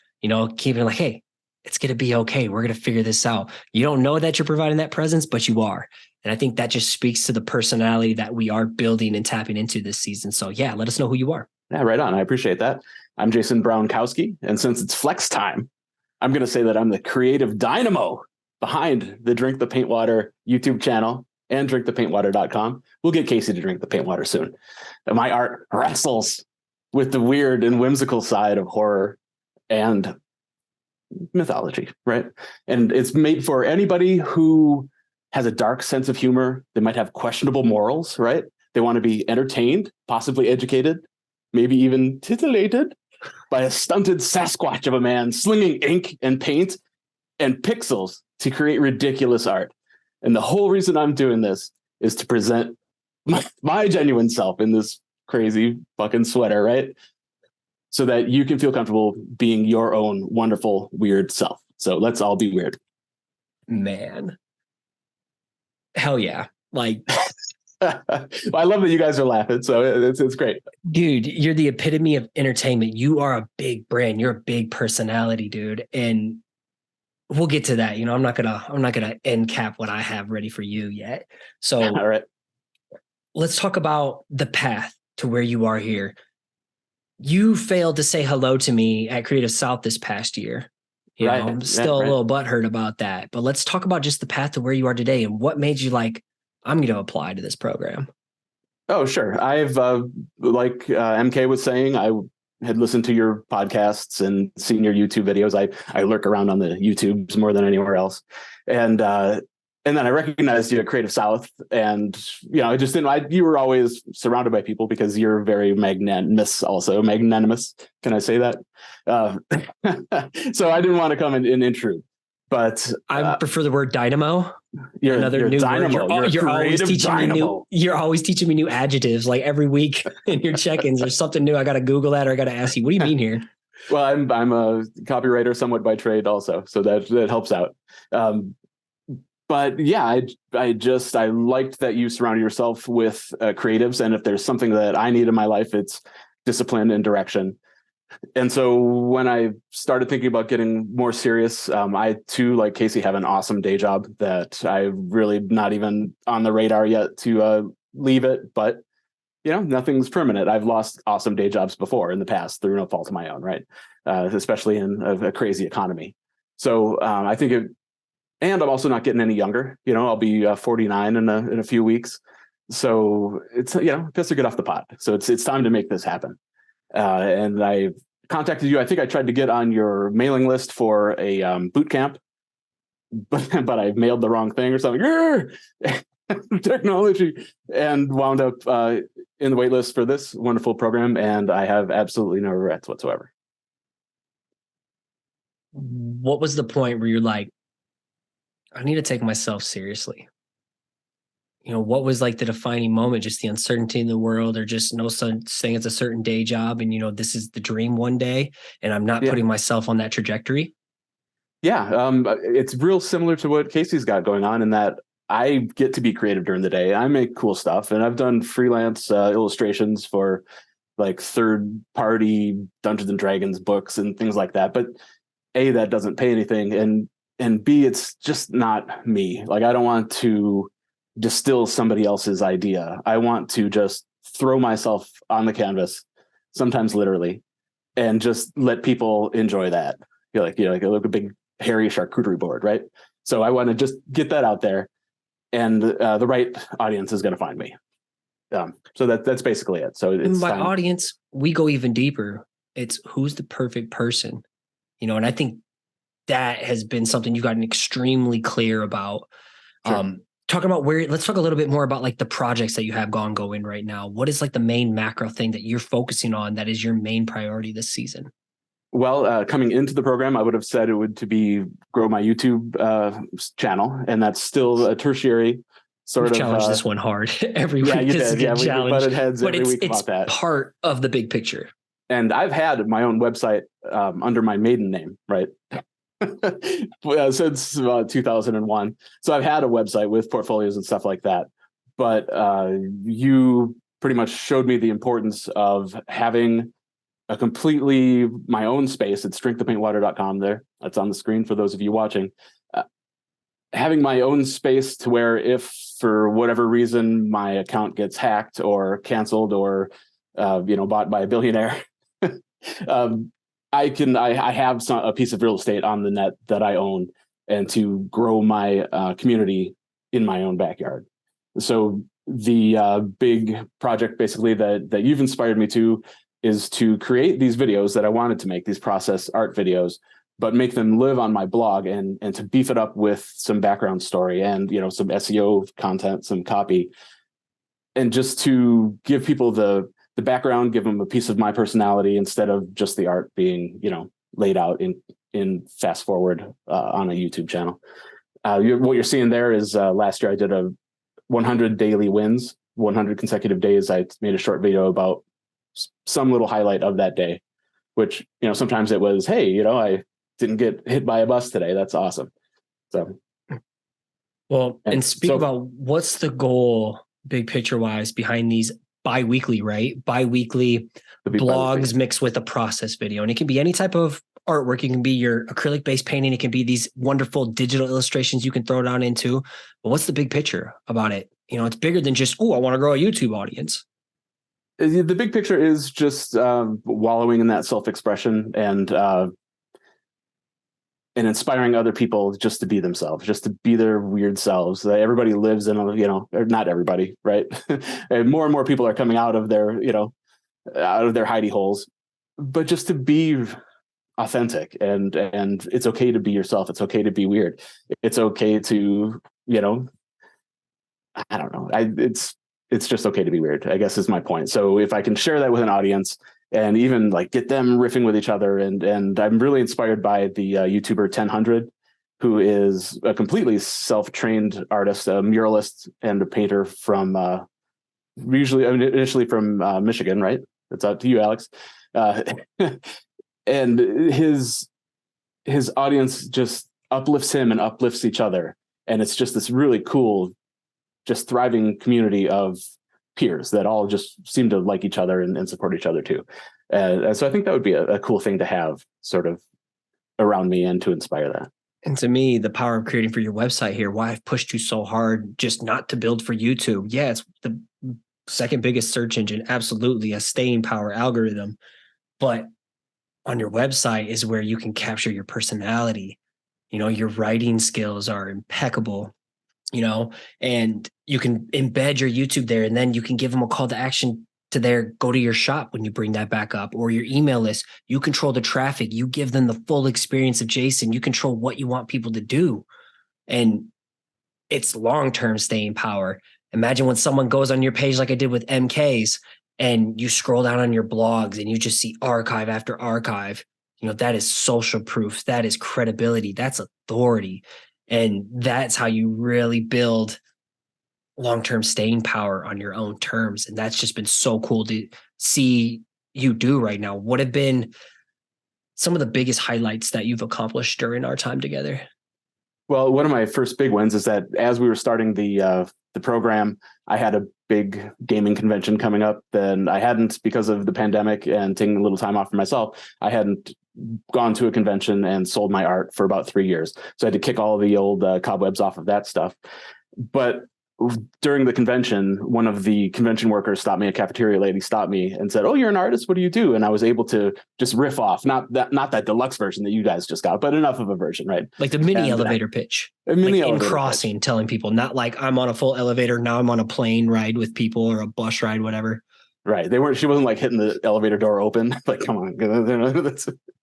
Keeping like, hey, it's gonna be okay. We're gonna figure this out. You don't know that you're providing that presence, but you are. And I think that just speaks to the personality that we are building and tapping into this season. So yeah, let us know who you are. Yeah, right on. I appreciate that. I'm Jason Bronkowski, and since it's flex time, I'm going to say that I'm the creative dynamo behind the Drink the Paint Water YouTube channel and drinkthepaintwater.com. We'll get Casey to drink the paint water soon. My art wrestles with the weird and whimsical side of horror and mythology, right? And it's made for anybody who has a dark sense of humor. They might have questionable morals, right? They want to be entertained, possibly educated, maybe even titillated by a stunted Sasquatch of a man slinging ink and paint and pixels to create ridiculous art. And the whole reason I'm doing this is to present my genuine self in this crazy fucking sweater, right? So that you can feel comfortable being your own wonderful, weird self. So let's all be weird. Man. Hell yeah. Like... I love that you guys are laughing, so it's great. Dude, you're the epitome of entertainment. You are a big brand. You're a big personality, dude. And we'll get to that. I'm not gonna end cap what I have ready for you yet. So all right. Let's talk about the path to where you are here. You failed to say hello to me at Creative South this past year. I'm still a little butthurt about that. But let's talk about just the path to where you are today and what made you like, I'm going to apply to this program. Oh, sure. I've, like MK was saying, I had listened to your podcasts and seen your YouTube videos. I lurk around on the YouTubes more than anywhere else. And then I recognized you at Creative South, and, I just didn't, you were always surrounded by people because you're very magnanimous also. Magnanimous. Can I say that? So I didn't want to come and intrude. But I prefer the word dynamo. You're another new dynamo. word. You're always teaching dynamo. me new. You're always teaching me new adjectives. Like every week in your check-ins, there's something new. I got to Google that, or I got to ask you, what do you mean here? Well, I'm a copywriter somewhat by trade, also, so that helps out. But yeah, I liked that you surrounded yourself with creatives, and if there's something that I need in my life, it's discipline and direction. And so when I started thinking about getting more serious, I too, like Casey, have an awesome day job that I'm really not even on the radar yet to leave it. But, nothing's permanent. I've lost awesome day jobs before in the past through no fault of my own, right? Especially in a crazy economy. So I think and I'm also not getting any younger. I'll be 49 in a few weeks. So it's, piss or get off the pot. So it's time to make this happen. And I contacted you. I think I tried to get on your mailing list for a boot camp, but I mailed the wrong thing or something. Technology, and wound up in the wait list for this wonderful program. And I have absolutely no regrets whatsoever. What was the point where you're like, I need to take myself seriously? what was like the defining moment? Just the uncertainty in the world, or just no such thing as a certain day job, and this is the dream one day, and I'm not putting myself on that trajectory? Yeah, it's real similar to what Casey's got going on in that I get to be creative during the day. I make cool stuff, and I've done freelance illustrations for like third-party Dungeons and Dragons books and things like that. But A, that doesn't pay anything, and B, it's just not me. Like, I don't want to distill somebody else's idea. I want to just throw myself on the canvas, sometimes literally, and just let people enjoy that. Like a big hairy charcuterie board, right? So I want to just get that out there, and the right audience is going to find me. So that's basically it. So it's by audience, we go even deeper. It's who's the perfect person, and I think that has been something you've gotten extremely clear about. Sure. Talking about let's talk a little bit more about like the projects that you have going right now. What is like the main macro thing that you're focusing on that is your main priority this season? Well, coming into the program, I would have said it would to be grow my YouTube channel, and that's still a tertiary sort of challenge. This one hard every week. You this did. Yeah, we butted heads every week about that. Part of the big picture. And I've had my own website under my maiden name, right? Since 2001. So I've had a website with portfolios and stuff like that. But you pretty much showed me the importance of having a completely my own space. It's drinkthepaintwater.com there. That's on the screen for those of you watching. Having my own space to where if for whatever reason my account gets hacked or canceled or bought by a billionaire, I have a piece of real estate on the net that I own, and to grow my community in my own backyard. So the big project basically that you've inspired me to is to create these videos that I wanted to make, these process art videos, but make them live on my blog and to beef it up with some background story and some SEO content, some copy, and just to give people the background, give them a piece of my personality instead of just the art being, laid out in fast forward on a YouTube channel. What you're seeing there is last year I did a 100 daily wins, 100 consecutive days. I made a short video about some little highlight of that day, which, sometimes it was, hey, I didn't get hit by a bus today. That's awesome. So. Well, and speak about what's the goal big picture wise behind these bi-weekly, right? Bi-weekly blogs mixed with a process video. And it can be any type of artwork. It can be your acrylic based painting. It can be these wonderful digital illustrations you can throw down into. But what's the big picture about it? It's bigger than just, I want to grow a YouTube audience. The big picture is just wallowing in that self-expression and inspiring other people just to be themselves, just to be their weird selves. Everybody lives in or not everybody, right? And more people are coming out of their, out of their hidey holes, but just to be authentic and it's okay to be yourself. It's okay to be weird. It's okay to, I don't know. It's just okay to be weird, I guess is my point. So if I can share that with an audience and even like get them riffing with each other. And I'm really inspired by the YouTuber 1000, who is a completely self-trained artist, a muralist and a painter from initially from Michigan, right? That's out to you, Alex. And his audience just uplifts him and uplifts each other. And it's just this really cool, just thriving community of peers that all just seem to like each other and support each other too. So I think that would be a cool thing to have sort of around me and to inspire that. And to me, the power of creating for your website here, why I've pushed you so hard just not to build for YouTube. Yeah, it's the second biggest search engine, absolutely a staying power algorithm. But on your website is where you can capture your personality. Your writing skills are impeccable. And you can embed your YouTube there, and then you can give them a call to action to go to your shop when you bring that back up, or your email list. You control the traffic. You give them the full experience of Jason. You control what you want people to do. And it's long-term staying power. Imagine when someone goes on your page like I did with MK's and you scroll down on your blogs and you just see archive after archive. That is social proof. That is credibility. That's authority. And that's how you really build long-term staying power on your own terms. And that's just been so cool to see you do right now. What have been some of the biggest highlights that you've accomplished during our time together? Well, one of my first big wins is that as we were starting the program, I had a big gaming convention coming up. Then I hadn't, because of the pandemic and taking a little time off for myself, I hadn't gone to a convention and sold my art for about 3 years. So I had to kick all the old cobwebs off of that stuff. But during the convention, one of the convention workers stopped me, a cafeteria lady stopped me and said, "Oh, you're an artist. What do you do?" And I was able to just riff off, not that deluxe version that you guys just got, but enough of a version, right? Like the mini elevator pitch. A mini like elevator in Crossing, pitch. Telling people, not like I'm on a full elevator, now I'm on a plane ride with people or a bus ride, whatever. Right. She wasn't like hitting the elevator door open. Like, come on.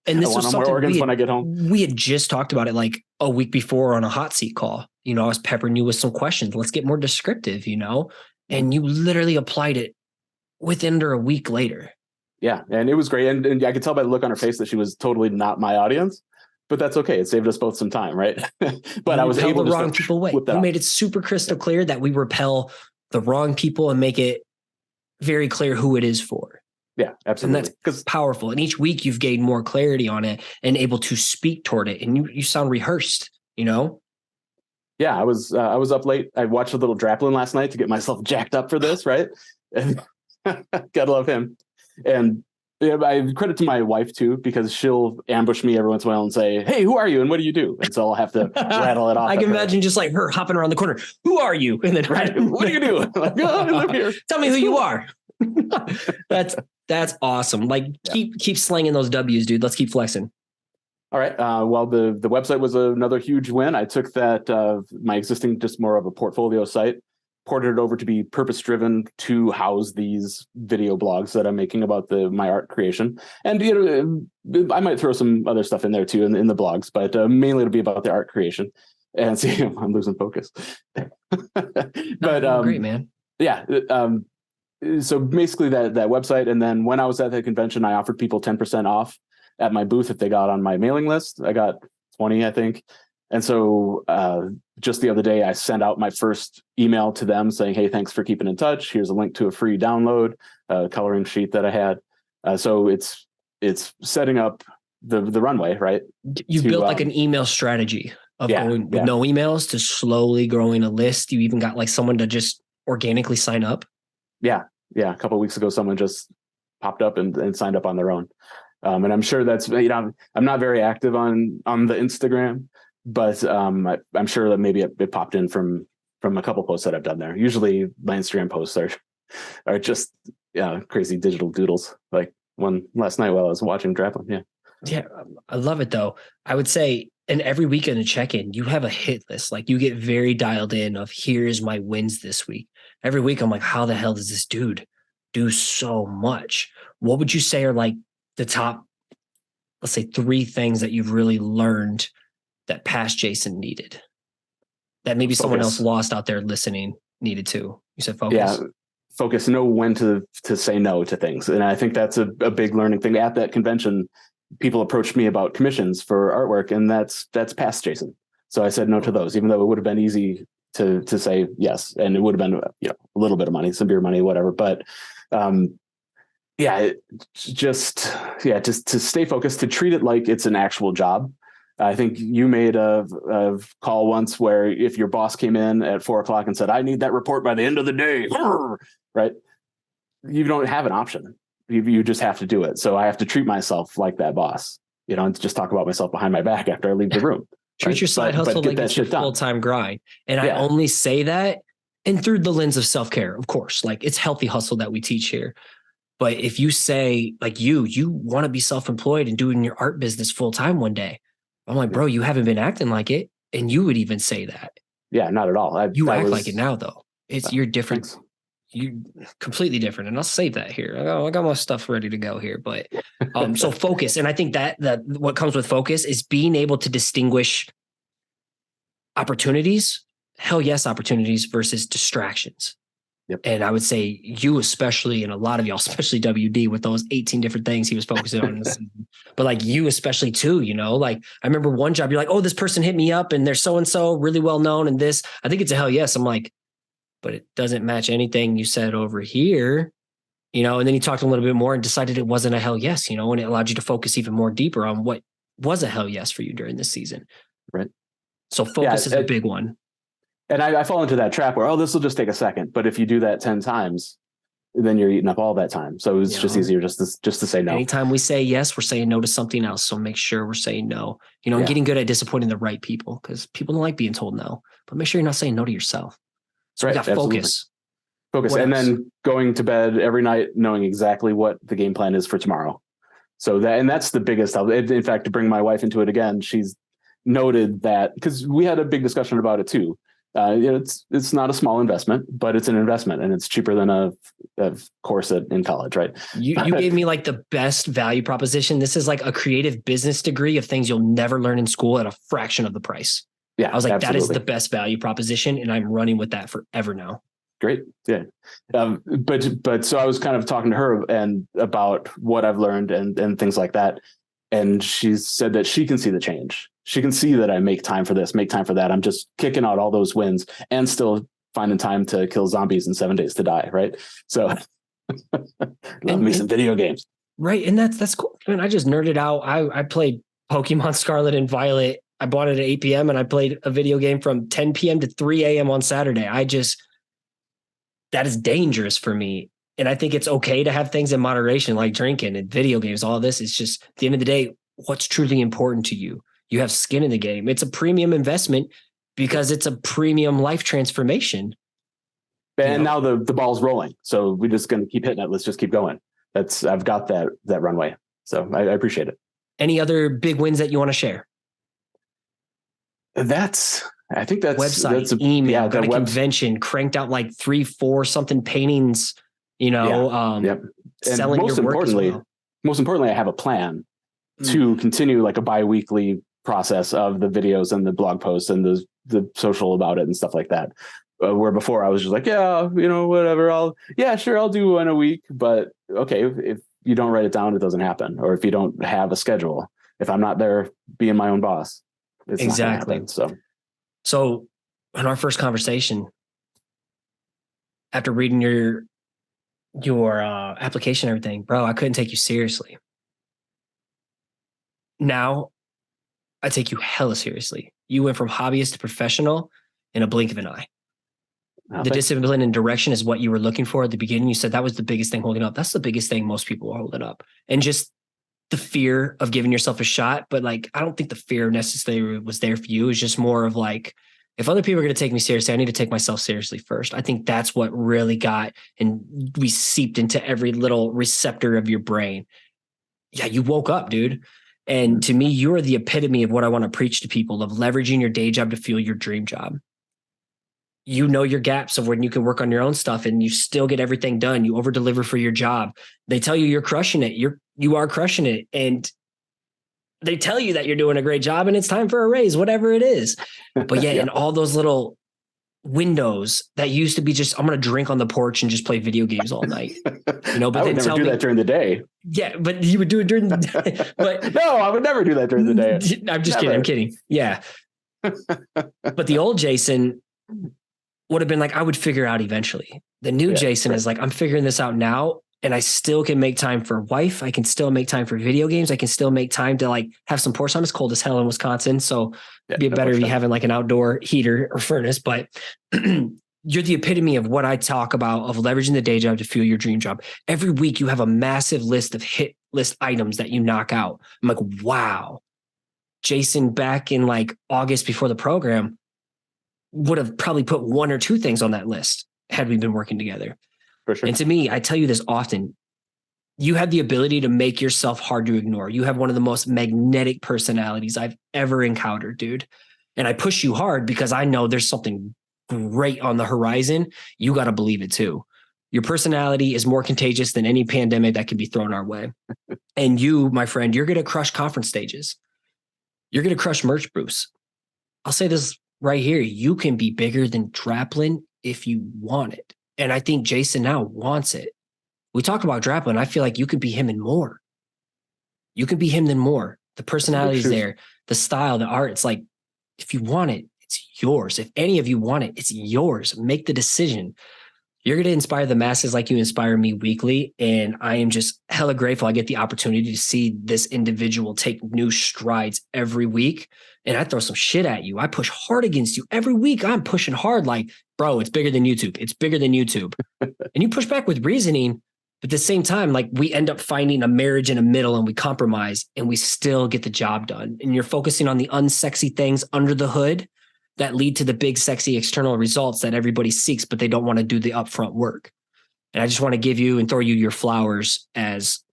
And this was something organs when I get home. We had just talked about it like a week before on a hot seat call. I was peppering you with some questions. Let's get more descriptive, and you literally applied it within under a week later. Yeah. And it was great. And I could tell by the look on her face that she was totally not my audience, but that's okay. It saved us both some time. Right. But I was able to wrong people away. You made it super crystal clear that we repel the wrong people and make it very clear who it is for. Yeah, absolutely. And that's powerful. And each week you've gained more clarity on it and able to speak toward it. And you sound rehearsed, Yeah, I was up late. I watched a little Draplin last night to get myself jacked up for this, right? Gotta love him. And I credit to my wife too, because she'll ambush me every once in a while and say, "Hey, who are you? And what do you do?" And so I'll have to rattle it off. I can imagine just like her hopping around the corner. "Who are you?" And then, right, "What do you do?" Like, "Oh, I live here." Tell me who you are. That's awesome. Like keep slinging those W's, dude. Let's keep flexing. All right. Well, the website was another huge win. I took that my existing, just more of a portfolio site, ported it over to be purpose-driven to house these video blogs that I'm making about my art creation. And I might throw some other stuff in there too in the blogs, but mainly it'll be about the art creation. And see, I'm losing focus. But great, man. Yeah. So basically that website. And then when I was at the convention, I offered people 10% off at my booth if they got on my mailing list. I got 20, I think. And so just the other day, I sent out my first email to them saying, "Hey, thanks for keeping in touch. Here's a link to a free download, coloring sheet that I had." So it's setting up the runway, right? You built like an email strategy of going with no emails to slowly growing a list. You even got like someone to just organically sign up. Yeah. A couple of weeks ago, someone just popped up and signed up on their own. And I'm sure that's, I'm not very active on the Instagram, but I'm sure that maybe it popped in from a couple posts that I've done there. Usually my Instagram posts are just crazy digital doodles, like one last night while I was watching Draplin. Yeah, I love it though. I would say, and every weekend to check-in, you have a hit list. Like you get very dialed in of here's my wins this week. Every week I'm like, how the hell does this dude do so much? What would you say are like the top, let's say 3 things that you've really learned that past Jason needed, that maybe someone else lost out there listening needed to? You said focus. Yeah, focus. Know when to say no to things. And I think that's a big learning thing. At that convention, people approached me about commissions for artwork, and that's past Jason. So I said no to those, even though it would have been easy to say yes. And it would have been a little bit of money, some beer money, whatever. But just to stay focused, to treat it like it's an actual job. I think you made a call once where if your boss came in at 4:00 and said, "I need that report by the end of the day," right? You don't have an option. You just have to do it. So I have to treat myself like that boss, and just talk about myself behind my back after I leave the room. Treat your side hustle like it's your full-time grind. And I only say that, and through the lens of self-care, of course, like it's healthy hustle that we teach here. But if you say like you want to be self-employed and doing your art business full-time one day, I'm like, bro, you haven't been acting like it. And you would even say that. Yeah, not at all. You act like it now though. You're different. Thanks. You completely different. And I'll save that here. I got my stuff ready to go here, but so focus. And I think that what comes with focus is being able to distinguish opportunities, hell yes, opportunities versus distractions. Yep. And I would say you especially, and a lot of y'all, especially WD with those 18 different things he was focusing on. But like you especially too, like I remember one job, you're like, "Oh, this person hit me up and they're so-and-so really well known and this." I think it's a hell yes. I'm like, but it doesn't match anything you said over here. You know, and then you talked a little bit more and decided it wasn't a hell yes, you know, and it allowed you to focus even more deeper on what was a hell yes for you during this season. Right. So focus is a big one. And I fall into that trap where, oh, this will just take a second. But if you do that 10 times, then you're eating up all that time. So it's just easier just to say no. Anytime we say yes, we're saying no to something else. So make sure we're saying no, you know, and getting good at disappointing the right people, because people don't like being told no, but make sure you're not saying no to yourself. So we got focus. Focus. And then going to bed every night, knowing exactly what the game plan is for tomorrow. So that's the biggest help. In fact, to bring my wife into it again, she's noted that, because we had a big discussion about it too. It's not a small investment, but it's an investment, and it's cheaper than a course in college, right? You gave me like the best value proposition. This is like a creative business degree of things you'll never learn in school at a fraction of the price. Yeah, I was like, absolutely. That is the best value proposition, and I'm running with that forever now. Great. Yeah. But so I was kind of talking to her and about what I've learned and things like that. And she said that she can see the change. She can see that I make time for this, make time for that. I'm just kicking out all those wins and still finding time to kill zombies in 7 days to die. Right. So love me some video games. Right. And that's cool. I mean, I just nerded out. I played Pokemon Scarlet and Violet. I bought it at 8 p.m. and I played a video game from 10 p.m. to 3 a.m. on Saturday. That is dangerous for me. And I think it's okay to have things in moderation, like drinking and video games. All of this is just, at the end of the day, what's truly important to you. You have skin in the game. It's a premium investment because it's a premium life transformation. And now the ball's rolling. So we're just going to keep hitting it. Let's just keep going. I've got that runway. So I appreciate it. Any other big wins that you want to share? I think that's website, email, got a convention, cranked out like 3-4 something paintings, you know, selling your work as well. Most importantly, I have a plan to continue like a bi-weekly process of the videos and the blog posts and the social about it and stuff like that. Where before I was just like, whatever, I'll do one a week. But okay, if you don't write it down, it doesn't happen. Or if you don't have a schedule, if I'm not there being my own boss, it's not gonna happen. So in our first conversation, after reading your application and everything, bro, I couldn't take you seriously. Now I take you hella seriously. You went from hobbyist to professional in a blink of an eye. The discipline and direction is what you were looking for at the beginning. You said that was the biggest thing holding up. That's the biggest thing most people are holding up. And just the fear of giving yourself a shot. But like, I don't think the fear necessarily was there for you. It's just more of like, if other people are going to take me seriously, I need to take myself seriously first. I think that's what really got, and we seeped into every little receptor of your brain. Yeah, you woke up, dude. And to me, you are the epitome of what I want to preach to people, of leveraging your day job to fuel your dream job. You know your gaps of when you can work on your own stuff and you still get everything done. You over deliver for your job. They tell you you're crushing it. You are crushing it. And they tell you that you're doing a great job and it's time for a raise, whatever it is. But yeah, in all those little windows that used to be just, I'm going to drink on the porch and just play video games all night. But I would never do that during the day. Yeah, but you would do it during the day. But no, I would never do that during the day. I'm just kidding. I'm kidding. Yeah. But the old Jason would have been like, I would figure out eventually. The new Jason is like, I'm figuring this out now. And I still can make time for wife. I can still make time for video games. I can still make time to like have some porch time. It's cold as hell in Wisconsin. So it'd be better if you having like an outdoor heater or furnace, but you're the epitome of what I talk about, of leveraging the day job to fuel your dream job. Every week you have a massive list of hit list items that you knock out. I'm like, wow. Jason back in like August before the program would have probably put 1 or 2 things on that list had we been working together. For sure. And to me, I tell you this often, you have the ability to make yourself hard to ignore. You have one of the most magnetic personalities I've ever encountered, dude. And I push you hard because I know there's something great on the horizon. You got to believe it too. Your personality is more contagious than any pandemic that can be thrown our way. And you, my friend, you're going to crush conference stages. You're going to crush merch booths. I'll say this right here. You can be bigger than Draplin if you want it. And I think Jason now wants it. We talk about Draplin. I feel like you could be him and more. You can be him then more. The personality is there, the style, the art. It's like, if you want it, It's yours. If any of you want it, it's yours. Make the decision. You're going to inspire the masses like you inspire me weekly. And I am just hella grateful I get the opportunity to see this individual take new strides every week. And I throw some shit at you. I push hard against you every week. I'm pushing hard like, bro, it's bigger than YouTube. It's bigger than YouTube. And you push back with reasoning. But at the same time, like we end up finding a marriage in a middle and we compromise and we still get the job done. And you're focusing on the unsexy things under the hood that lead to the big, sexy external results that everybody seeks, but they don't want to do the upfront work. And I just want to give you and throw you your flowers, as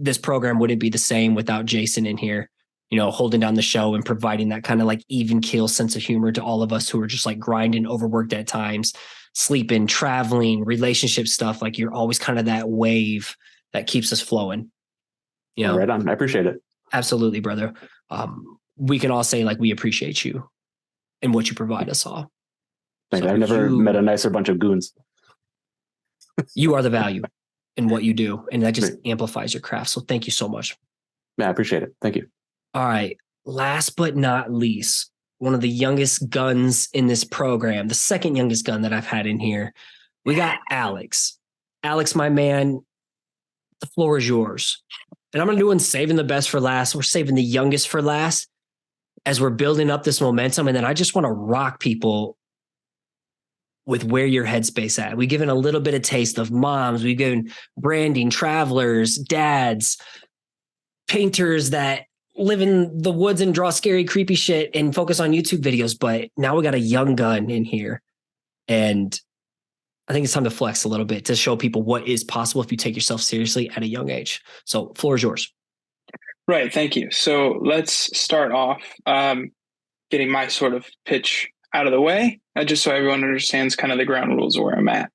this program wouldn't be the same without Jason in here, holding down the show and providing that kind of like even keel sense of humor to all of us who are just like grinding, overworked at times, sleeping, traveling, relationship stuff. Like you're always kind of that wave that keeps us flowing. Right on. I appreciate it. Absolutely, brother. We can all say like we appreciate you and what you provide us all. Thanks. So I've never met a nicer bunch of goons. You are the value in what you do, and that just amplifies your craft. So thank you so much. Yeah, I appreciate it. Thank you. All right. Last but not least, one of the youngest guns in this program, the second youngest gun that I've had in here. We got Alex. Alex, my man, the floor is yours. And I'm going to do saving the best for last. We're saving the youngest for last as we're building up this momentum. And then I just want to rock people with where your headspace at. We've given a little bit of taste of moms. We've given branding, travelers, dads, painters that live in the woods and draw scary, creepy shit and focus on YouTube videos. But now we got a young gun in here. And I think it's time to flex a little bit to show people what is possible if you take yourself seriously at a young age. So floor is yours. Right. Thank you. So let's start off getting my sort of pitch out of the way, just so everyone understands kind of the ground rules of where I'm at.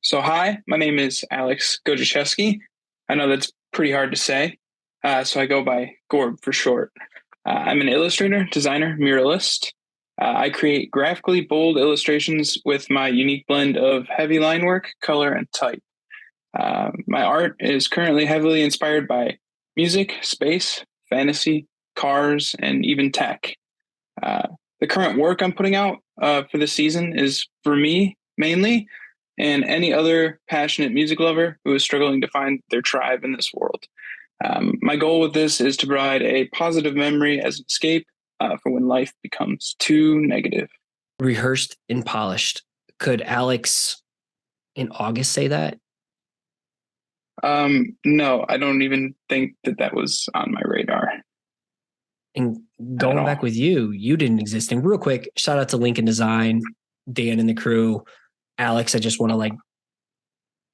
So hi, my name is Alex Gojaszewski. I know that's pretty hard to say. So I go by Gorb for short. I'm an illustrator, designer, muralist. I create graphically bold illustrations with my unique blend of heavy line work, color, and type. My art is currently heavily inspired by music, space, fantasy, cars, and even tech. The current work I'm putting out for the season is for me mainly, and any other passionate music lover who is struggling to find their tribe in this world. My goal with this is to provide a positive memory as an escape for when life becomes too negative. Rehearsed and polished. Could Alex in August say that? No, I don't even think that was on my radar. And going back with you didn't exist. And real quick, shout out to Lincoln Design, Dan and the crew. Alex, I just want to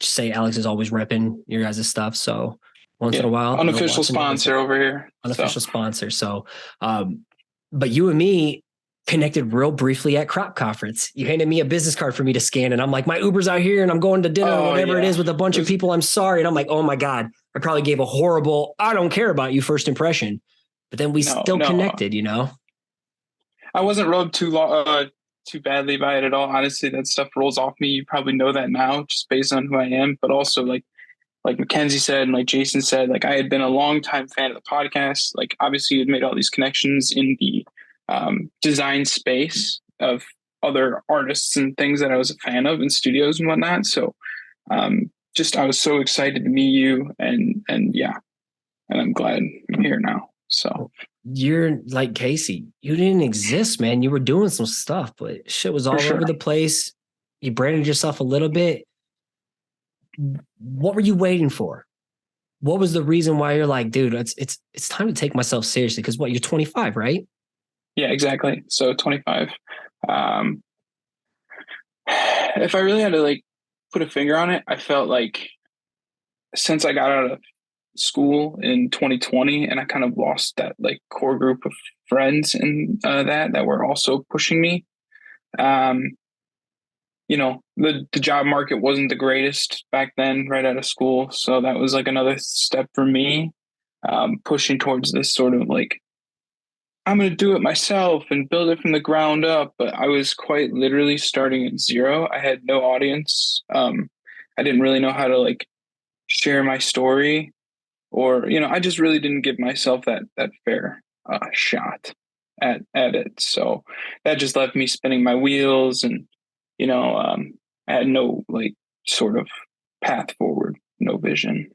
say Alex is always repping your guys' stuff. So once in a while. Unofficial sponsor over here. Unofficial sponsor. So, but you and me connected real briefly at Crop Conference. You handed me a business card for me to scan, and I'm like, my Uber's out here and I'm going to dinner or whatever it is with a bunch of people. I'm sorry. And I'm like, oh my God, I probably gave a horrible, I don't care about you first impression. But then we still connected, I wasn't rubbed too badly by it at all. Honestly, that stuff rolls off me. You probably know that now just based on who I am, but also like Mackenzie said, and like Jason said, like I had been a longtime fan of the podcast. Like obviously you'd made all these connections in the design space of other artists and things that I was a fan of in studios and whatnot. So I was so excited to meet you and I'm glad I'm here now. So you're like Casey, you didn't exist, man. You were doing some stuff, but shit was all over the place. You branded yourself a little bit. What were you waiting for? What was the reason why you're like, dude, it's time to take myself seriously? Because you're 25, right? Yeah, exactly. So 25. If I really had to put a finger on it, I felt like since I got out of school in 2020 and I kind of lost that core group of friends and that were also pushing me. The job market wasn't the greatest back then, right out of school. So that was another step for me, pushing towards this sort of I'm going to do it myself and build it from the ground up. But I was quite literally starting at zero. I had no audience. I didn't really know how to share my story, or, I just really didn't give myself that fair shot. at it. So that just left me spinning my wheels, and I had no like sort of path forward, no vision.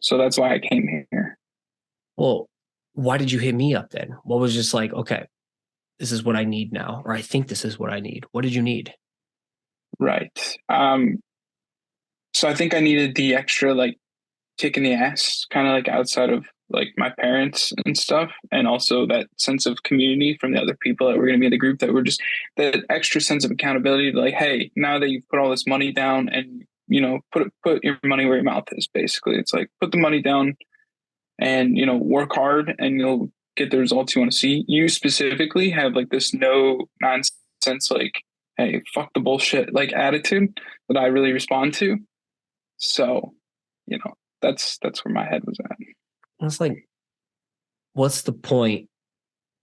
So that's why I came here. Well, why did you hit me up then? What was just like, okay, this is what I need now, or I think this is what I need. What did you need? Right. So I think I needed the extra like kick in the ass, kind of like outside of like my parents and stuff, and also that sense of community from the other people that were going to be in the group, that were just that extra sense of accountability to like, hey, now that you've put all this money down, and put your money where your mouth is. Basically, it's like put the money down and work hard, and you'll get the results you want to see. You specifically have like this no nonsense, like, hey, fuck the bullshit, like attitude that I really respond to. So, that's where my head was at. It's like, what's the point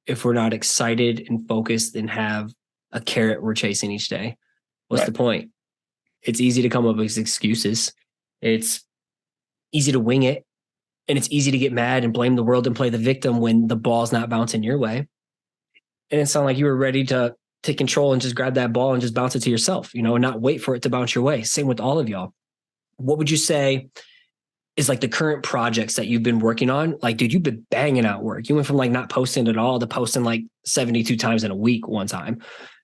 if we're not excited and focused and have a carrot we're chasing each day? What's the point? It's easy to come up with excuses. It's easy to wing it. And it's easy to get mad and blame the world and play the victim when the ball's not bouncing your way. And it sounded like you were ready to take control and just grab that ball and just bounce it to yourself, and not wait for it to bounce your way. Same with all of y'all. What would you say is like the current projects that you've been working on? Like, dude, you've been banging out work. You went from like not posting at all to posting like 72 times in a week one time.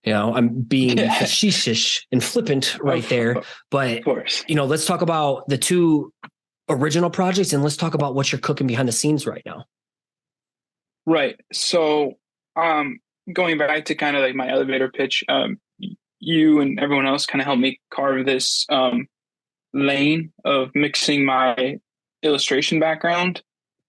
I'm being facetious and flippant right there. But, of course. Let's talk about the two original projects, and let's talk about what you're cooking behind the scenes right now. Right. So, going back to kind of like my elevator pitch, you and everyone else kind of helped me carve this lane of mixing my illustration background.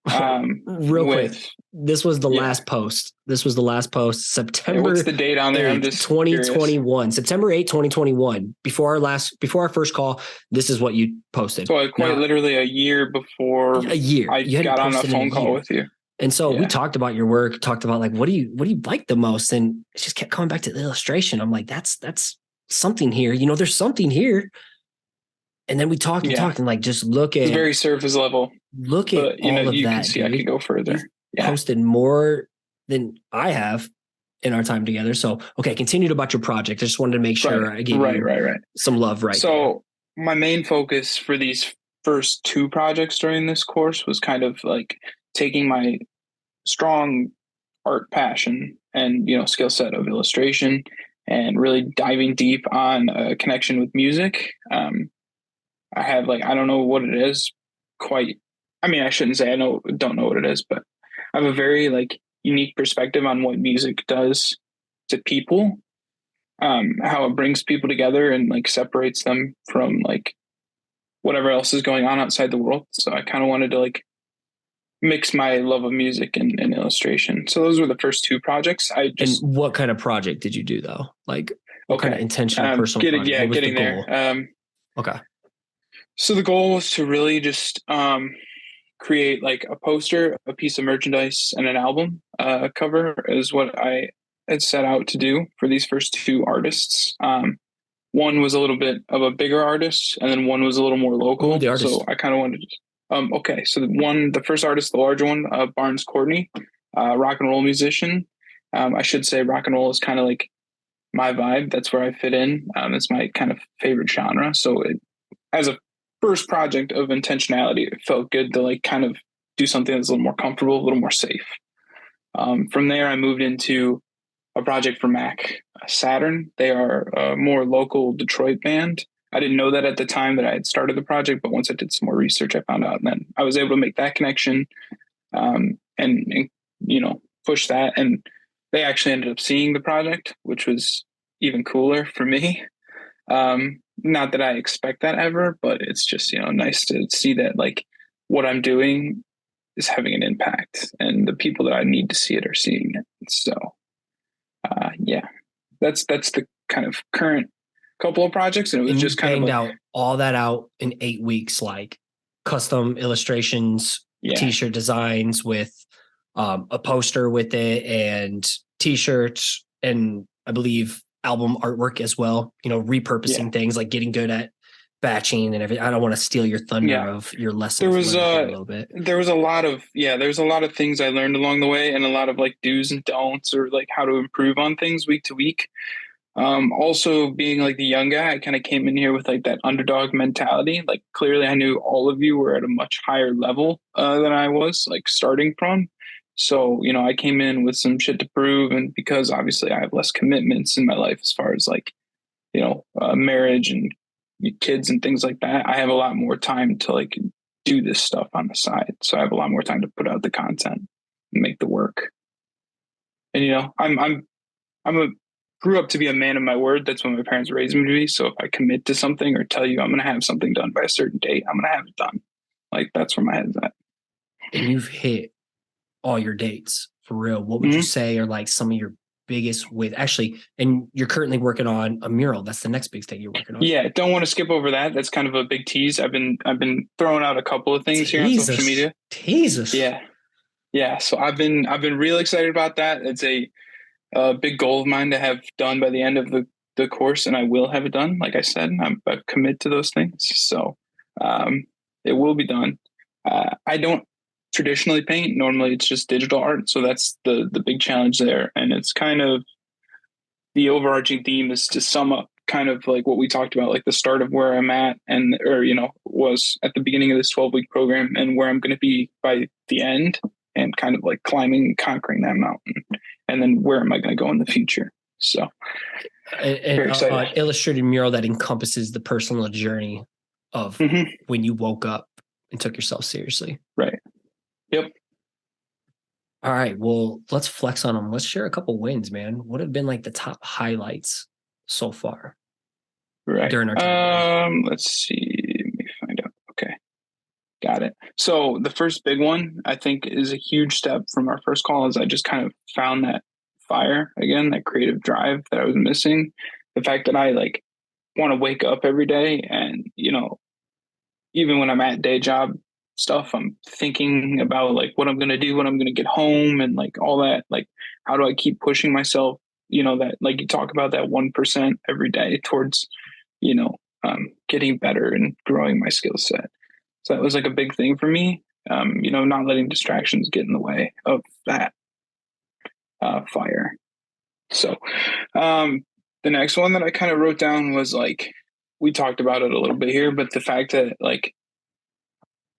Real quick, this was the last post. September. What's the date on there? 8th, I'm just 2021. curious. September 8th, 2021. Before our first call, this is what you posted. So quite literally a year before I got on a phone call with you. And so we talked about your work, talked about like, what do you like the most? And it just kept coming back to the illustration. I'm like, that's something here. There's something here. And then we talked and like, just look at it's very surface level. Look at all of you that. Can see, dude. I could go further. Posted more than I have in our time together. So, okay, continued about your project. I just wanted to make sure I gave you some love. Right. So my main focus for these first two projects during this course was kind of like taking my strong art passion and, skill set of illustration and really diving deep on a connection with music. I have I don't know what it is quite. I mean, I shouldn't say don't know what it is, but I have a very unique perspective on what music does to people, how it brings people together and separates them from whatever else is going on outside the world. So I kind of wanted to mix my love of music and illustration. So those were the first two projects. And what kind of project did you do though? What kind of intentional personal project? Getting there. Okay. So the goal was to really just create a poster, a piece of merchandise, and an album cover is what I had set out to do for these first two artists. One was a little bit of a bigger artist, and then one was a little more local. The artist. So I kind of wanted to. Okay, so the first artist, the larger one, Barnes Courtney, rock and roll musician. I should say rock and roll is kind of my vibe. That's where I fit in. It's my kind of favorite genre. So as a first project of intentionality, it felt good to kind of do something that's a little more comfortable, a little more safe. From there, I moved into a project for Mac Saturn. They are a more local Detroit band. I didn't know that at the time that I had started the project, but once I did some more research, I found out, and then I was able to make that connection and push that. And they actually ended up seeing the project, which was even cooler for me. Not that I expect that ever, but it's just, nice to see that what I'm doing is having an impact and the people that I need to see it are seeing it. So, that's the kind of current couple of projects. And it was just kind of out all that out in 8 weeks, custom illustrations, t-shirt designs with a poster with it and t-shirts. And I believe album artwork as well, repurposing things, getting good at batching and everything. I don't want to steal your thunder of your lessons learned here a little bit. There was a lot of things I learned along the way, and a lot of like do's and don'ts, or like how to improve on things week to week. Also being like the young guy, I kind of came in here with like that underdog mentality. Like clearly I knew all of you were at a much higher level than I was, like starting from. So, I came in with some shit to prove, and because obviously I have less commitments in my life as far as like, marriage and kids and things like that, I have a lot more time to like do this stuff on the side. So I have a lot more time to put out the content and make the work. And I'm grew up to be a man of my word. That's what my parents raised me to be. So if I commit to something or tell you I'm going to have something done by a certain date, I'm going to have it done. Like that's where my head's at. And you've hit all your dates for real. What would you say are like some of your biggest wins? Actually, and you're currently working on a mural. That's the next big thing you're working on. Yeah, don't want to skip over that. That's kind of a big tease. I've been throwing out a couple of things here on social media. Jesus. Yeah. So I've been real excited about that. It's a big goal of mine to have done by the end of the course, and I will have it done. Like I said, I've committed to those things. So it will be done. I don't traditionally paint. Normally it's just digital art. So that's the big challenge there. And it's kind of the overarching theme is to sum up kind of like what we talked about, like the start of where I'm at was at the beginning of this 12-week program and where I'm going to be by the end, and kind of like climbing and conquering that mountain. And then where am I going to go in the future? So an illustrated mural that encompasses the personal journey of when you woke up and took yourself seriously. Right. Yep. All right. Well, let's flex on them. Let's share a couple wins, man. What have been like the top highlights so far? Right. During our time. Let's see. Let me find out. Okay. Got it. So the first big one, I think, is a huge step from our first call, is I just kind of found that fire again, that creative drive that I was missing. The fact that I like want to wake up every day and, even when I'm at day job stuff, I'm thinking about like what I'm going to do when I'm going to get home and like all that. Like, how do I keep pushing myself, that like you talk about that 1% every day towards, getting better and growing my skill set. So that was like a big thing for me, not letting distractions get in the way of that fire. So the next one that I kind of wrote down was like, we talked about it a little bit here, but the fact that like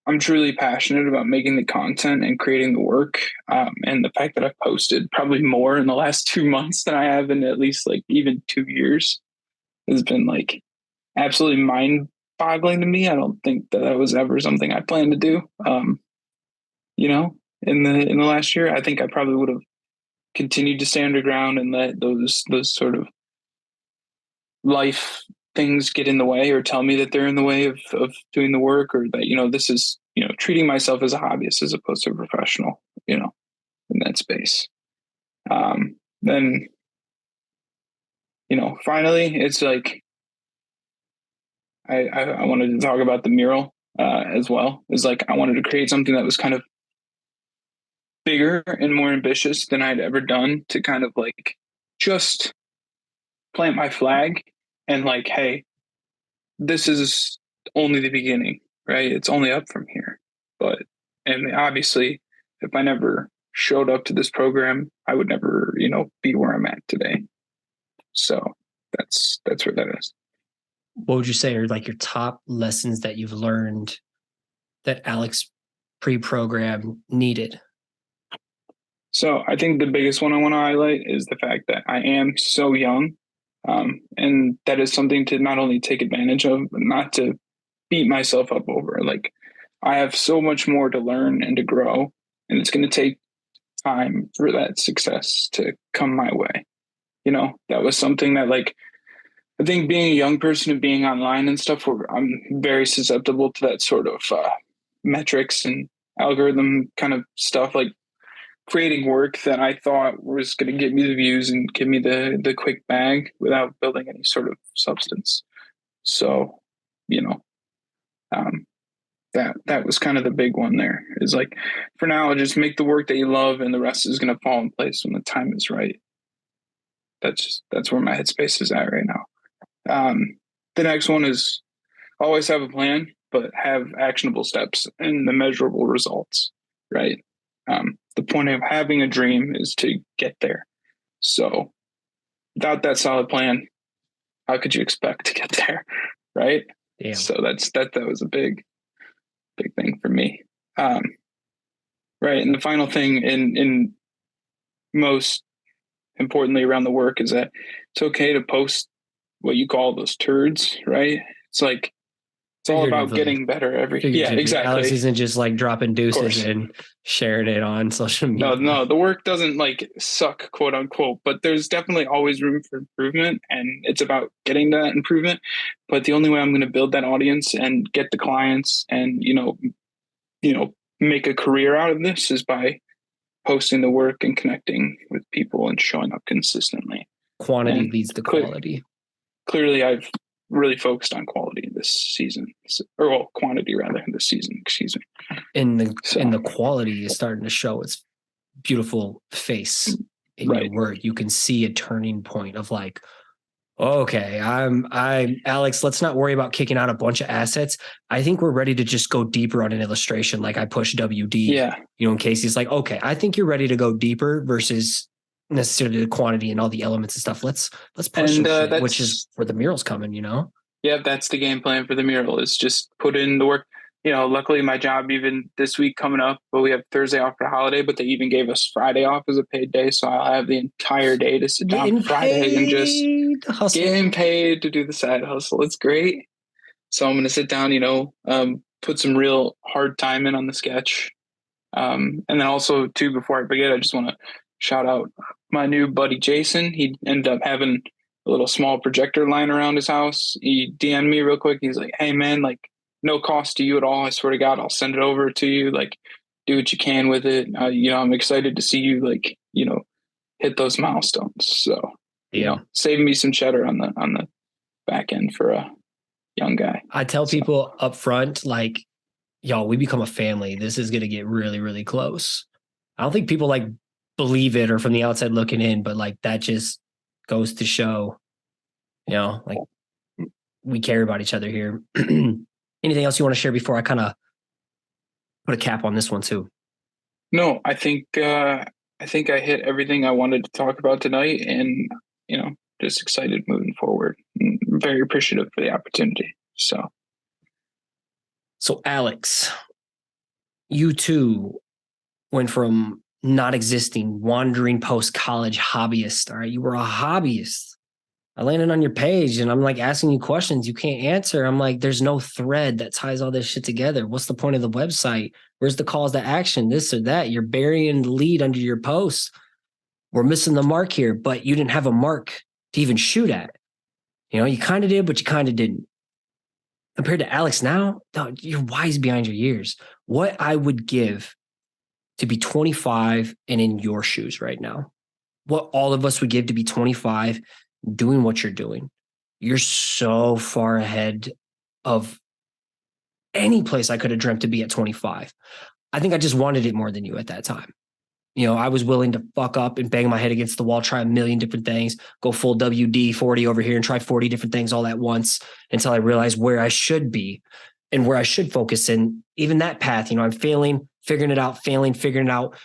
I'm truly passionate about making the content and creating the work. And the fact that I've posted probably more in the last 2 months than I have in at least like even 2 years has been like absolutely mind boggling to me. I don't think that was ever something I planned to do. In the last year, I think I probably would have continued to stay underground and let those sort of life things get in the way or tell me that they're in the way of doing the work, or that, this is, treating myself as a hobbyist as opposed to a professional, in that space. Then, finally it's like, I wanted to talk about the mural as well. It's like, I wanted to create something that was kind of bigger and more ambitious than I'd ever done, to kind of like just plant my flag and like, hey, this is only the beginning, right? It's only up from here. And obviously, if I never showed up to this program, I would never, be where I'm at today. So that's where that is. What would you say are like your top lessons that you've learned that Alex pre-program needed? So I think the biggest one I want to highlight is the fact that I am so young. And that is something to not only take advantage of, but not to beat myself up over. Like, I have so much more to learn and to grow, and it's going to take time for that success to come my way. That was something that, like, I think being a young person and being online and stuff, I'm very susceptible to that sort of metrics and algorithm kind of stuff, like creating work that I thought was going to get me the views and give me the quick bag without building any sort of substance. So, that was kind of the big one there, is like, for now, just make the work that you love and the rest is going to fall in place when the time is right. That's where my headspace is at right now. The next one is always have a plan, but have actionable steps and the measurable results, right? The point of having a dream is to get there. So without that solid plan, how could you expect to get there, right? Damn. So that was a big thing for me. Right. And the final thing in most importantly around the work is that it's okay to post what you call those turds, right? It's like, it's all about getting better Alex exactly. isn't just like dropping deuces and sharing it on social media. No, the work doesn't like suck, quote unquote, but there's definitely always room for improvement, and it's about getting that improvement. But the only way I'm going to build that audience and get the clients and, make a career out of this is by posting the work and connecting with people and showing up consistently. Quantity leads to quality. Clearly, I've really focused on quality this season, or quantity rather this season. Excuse me. And the quality is starting to show its beautiful face in your work. You can see a turning point of like, okay, I'm Alex. Let's not worry about kicking out a bunch of assets. I think we're ready to just go deeper on an illustration. Like I push WD. Yeah. In Casey's like, okay, I think you're ready to go deeper versus necessarily the quantity and all the elements and stuff. Let's push some shit, which is where the mural's coming. Yeah, that's the game plan for the mural. Is just put in the work. Luckily my job even this week coming up, but we have Thursday off for holiday, but they even gave us Friday off as a paid day. So I'll have the entire day to sit down Friday and just getting paid to do the side hustle. It's great. So I'm going to sit down, put some real hard time in on the sketch. And then also too, before I forget, I just want to shout out my new buddy, Jason. He ended up having a little small projector lying around his house. He DM'd me real quick. He's like, hey man, like, no cost to you at all. I swear to God, I'll send it over to you. Like, do what you can with it. I'm excited to see you, like, hit those milestones. So, save me some cheddar on the back end for a young guy. I tell people up front, like, y'all, we become a family. This is going to get really, really close. I don't think people like believe it or from the outside looking in, but like that just goes to show, like we care about each other here. Anything else you want to share before I kind of put a cap on this one too? No, I think I hit everything I wanted to talk about tonight, and just excited moving forward. And very appreciative for the opportunity. So Alex, you too went from not existing, wandering post-college hobbyist. All right, you were a hobbyist. I landed on your page and I'm like asking you questions you can't answer. I'm like, there's no thread that ties all this shit together. What's the point of the website? Where's the calls to action? This or that. You're burying the lead under your post. We're missing the mark here, but you didn't have a mark to even shoot at. You kind of did, but you kind of didn't. Compared to Alex now, you're wise behind your years. What I would give to be 25 and in your shoes right now, what all of us would give to be 25 doing what you're doing. You're so far ahead of any place I could have dreamt to be at 25. I think I just wanted it more than you at that time. I was willing to fuck up and bang my head against the wall, try a million different things, go full WD-40 over here and try 40 different things all at once until I realized where I should be and where I should focus. And even that path, I'm failing, figuring it out, figuring it out.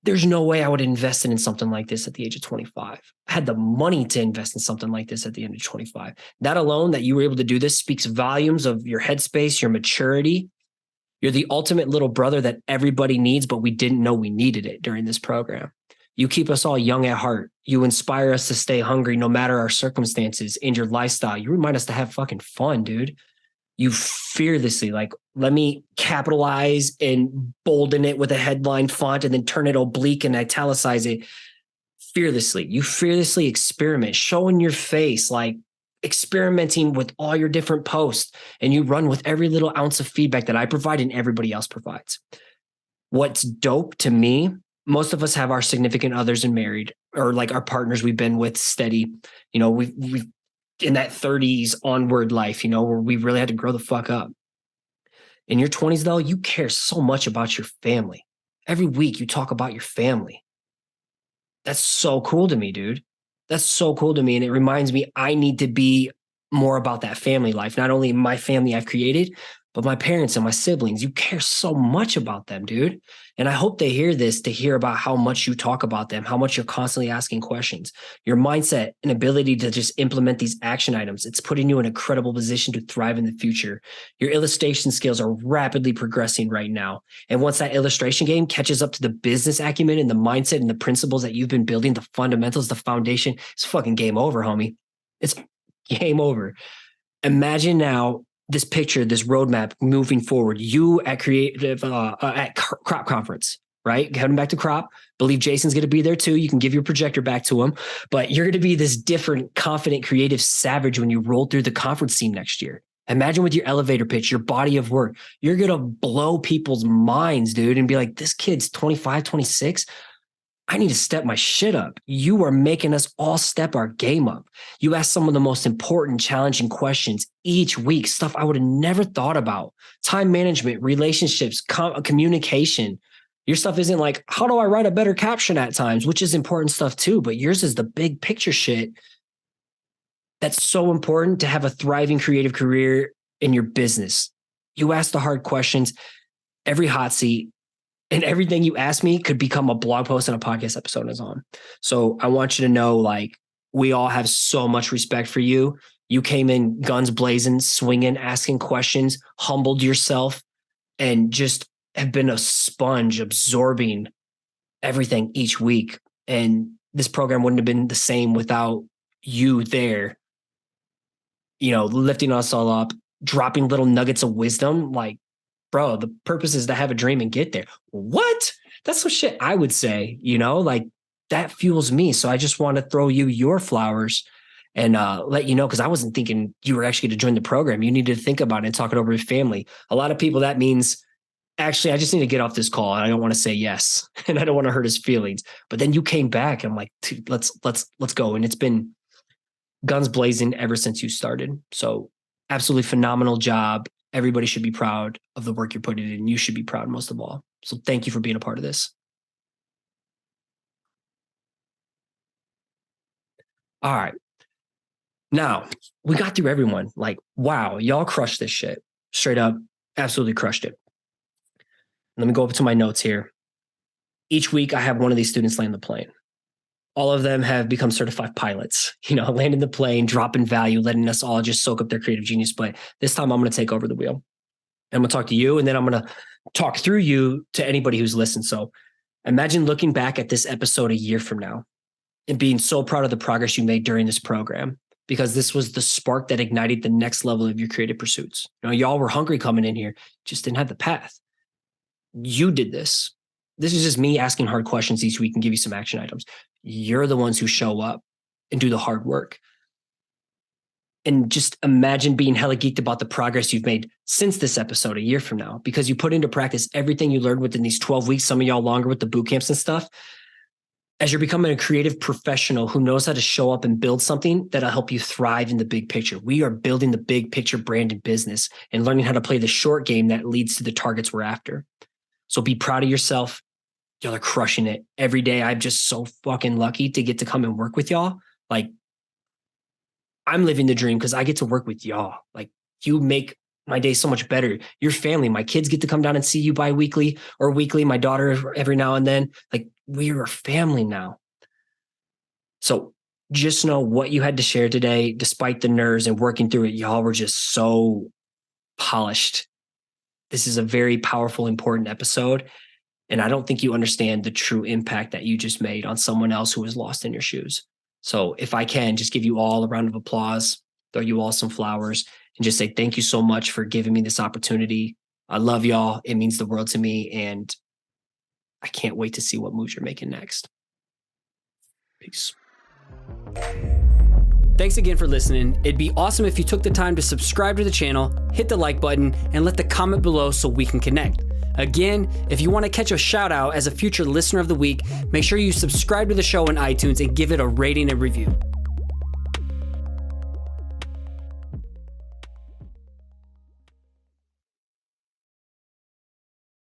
There's no way I would have invested in something like this at the age of 25. I had the money to invest in something like this at the end of 25. That alone, that you were able to do this, speaks volumes of your headspace, your maturity. You're the ultimate little brother that everybody needs, but we didn't know we needed it during this program. You keep us all young at heart. You inspire us to stay hungry no matter our circumstances and your lifestyle. You remind us to have fucking fun, dude. You fearlessly, like, let me capitalize and bolden it with a headline font and then turn it oblique and italicize it. Fearlessly. You fearlessly experiment, showing your face, like experimenting with all your different posts, and you run with every little ounce of feedback that I provide and everybody else provides. What's dope to me, most of us have our significant others and married, or like our partners we've been with steady. We've in that 30s onward life, where we really had to grow the fuck up. In your 20s, though, you care so much about your family. Every week you talk about your family. That's so cool to me, dude. That's so cool to me. And it reminds me I need to be more about that family life. Not only my family I've created, but my parents and my siblings. You care so much about them, dude. And I hope they hear this to hear about how much you talk about them, how much you're constantly asking questions, your mindset and ability to just implement these action items. It's putting you in a credible position to thrive in the future. Your illustration skills are rapidly progressing right now. And once that illustration game catches up to the business acumen and the mindset and the principles that you've been building, the fundamentals, the foundation, it's fucking game over, homie. It's game over. Imagine now this picture, this roadmap moving forward. You at Crop Conference, right? Heading back to Crop. Believe Jason's going to be there too. You can give your projector back to him, but you're going to be this different, confident, creative savage when you roll through the conference scene next year. Imagine with your elevator pitch, your body of work, you're going to blow people's minds, dude, and be like, this kid's 25, 26. I need to step my shit up. You are making us all step our game up. You ask some of the most important, challenging questions each week, stuff I would have never thought about. Time management, relationships, communication. Your stuff isn't like, how do I write a better caption at times, which is important stuff too, but yours is the big picture shit that's so important to have a thriving creative career in your business. You ask the hard questions, every hot seat, and everything you ask me could become a blog post and a podcast episode is on. So I want you to know, like, we all have so much respect for you. You came in guns blazing, swinging, asking questions, humbled yourself, and just have been a sponge absorbing everything each week. And this program wouldn't have been the same without you there, you know, lifting us all up, dropping little nuggets of wisdom. Like, bro, the purpose is to have a dream and get there. What? That's some shit I would say, you know, like that fuels me. So I just want to throw you your flowers and let you know, because I wasn't thinking you were actually going to join the program. You need to think about it and talk it over with family. A lot of people, that means, actually, I just need to get off this call and I don't want to say yes and I don't want to hurt his feelings. But then you came back. I'm like, let's go. And it's been guns blazing ever since you started. So absolutely phenomenal job. Everybody should be proud of the work you're putting in. You should be proud most of all. So thank you for being a part of this. All right. Now, we got through everyone. Like, wow, y'all crushed this shit. Straight up, absolutely crushed it. Let me go up to my notes here. Each week, I have one of these students land the plane. All of them have become certified pilots, you know, landing the plane, dropping value, letting us all just soak up their creative genius. But this time I'm going to take over the wheel. I'm going to talk to you, and then I'm going to talk through you to anybody who's listened. So imagine looking back at this episode a year from now and being so proud of the progress you made during this program, because this was the spark that ignited the next level of your creative pursuits. You know, y'all were hungry coming in here, just didn't have the path. You did this. This is just me asking hard questions each week and give you some action items. You're the ones who show up and do the hard work. And just imagine being hella geeked about the progress you've made since this episode a year from now, because you put into practice everything you learned within these 12 weeks, some of y'all longer with the boot camps and stuff, as you're becoming a creative professional who knows how to show up and build something that'll help you thrive in the big picture. We are building the big picture brand and business and learning how to play the short game that leads to the targets we're after. So be proud of yourself. Y'all are crushing it every day. I'm just so fucking lucky to get to come and work with y'all. Like, I'm living the dream because I get to work with y'all. Like, you make my day so much better. Your family, my kids get to come down and see you bi-weekly or weekly. My daughter every now and then. Like, we are a family now. So just know what you had to share today, despite the nerves and working through it, y'all were just so polished. This is a very powerful, important episode. And I don't think you understand the true impact that you just made on someone else who was lost in your shoes. So if I can just give you all a round of applause, throw you all some flowers, and just say thank you so much for giving me this opportunity. I love y'all. It means the world to me. And I can't wait to see what moves you're making next. Peace. Thanks again for listening. It'd be awesome if you took the time to subscribe to the channel, hit the like button, and let the comment below so we can connect. Again, if you want to catch a shout out as a future listener of the week, make sure you subscribe to the show on iTunes and give it a rating and review.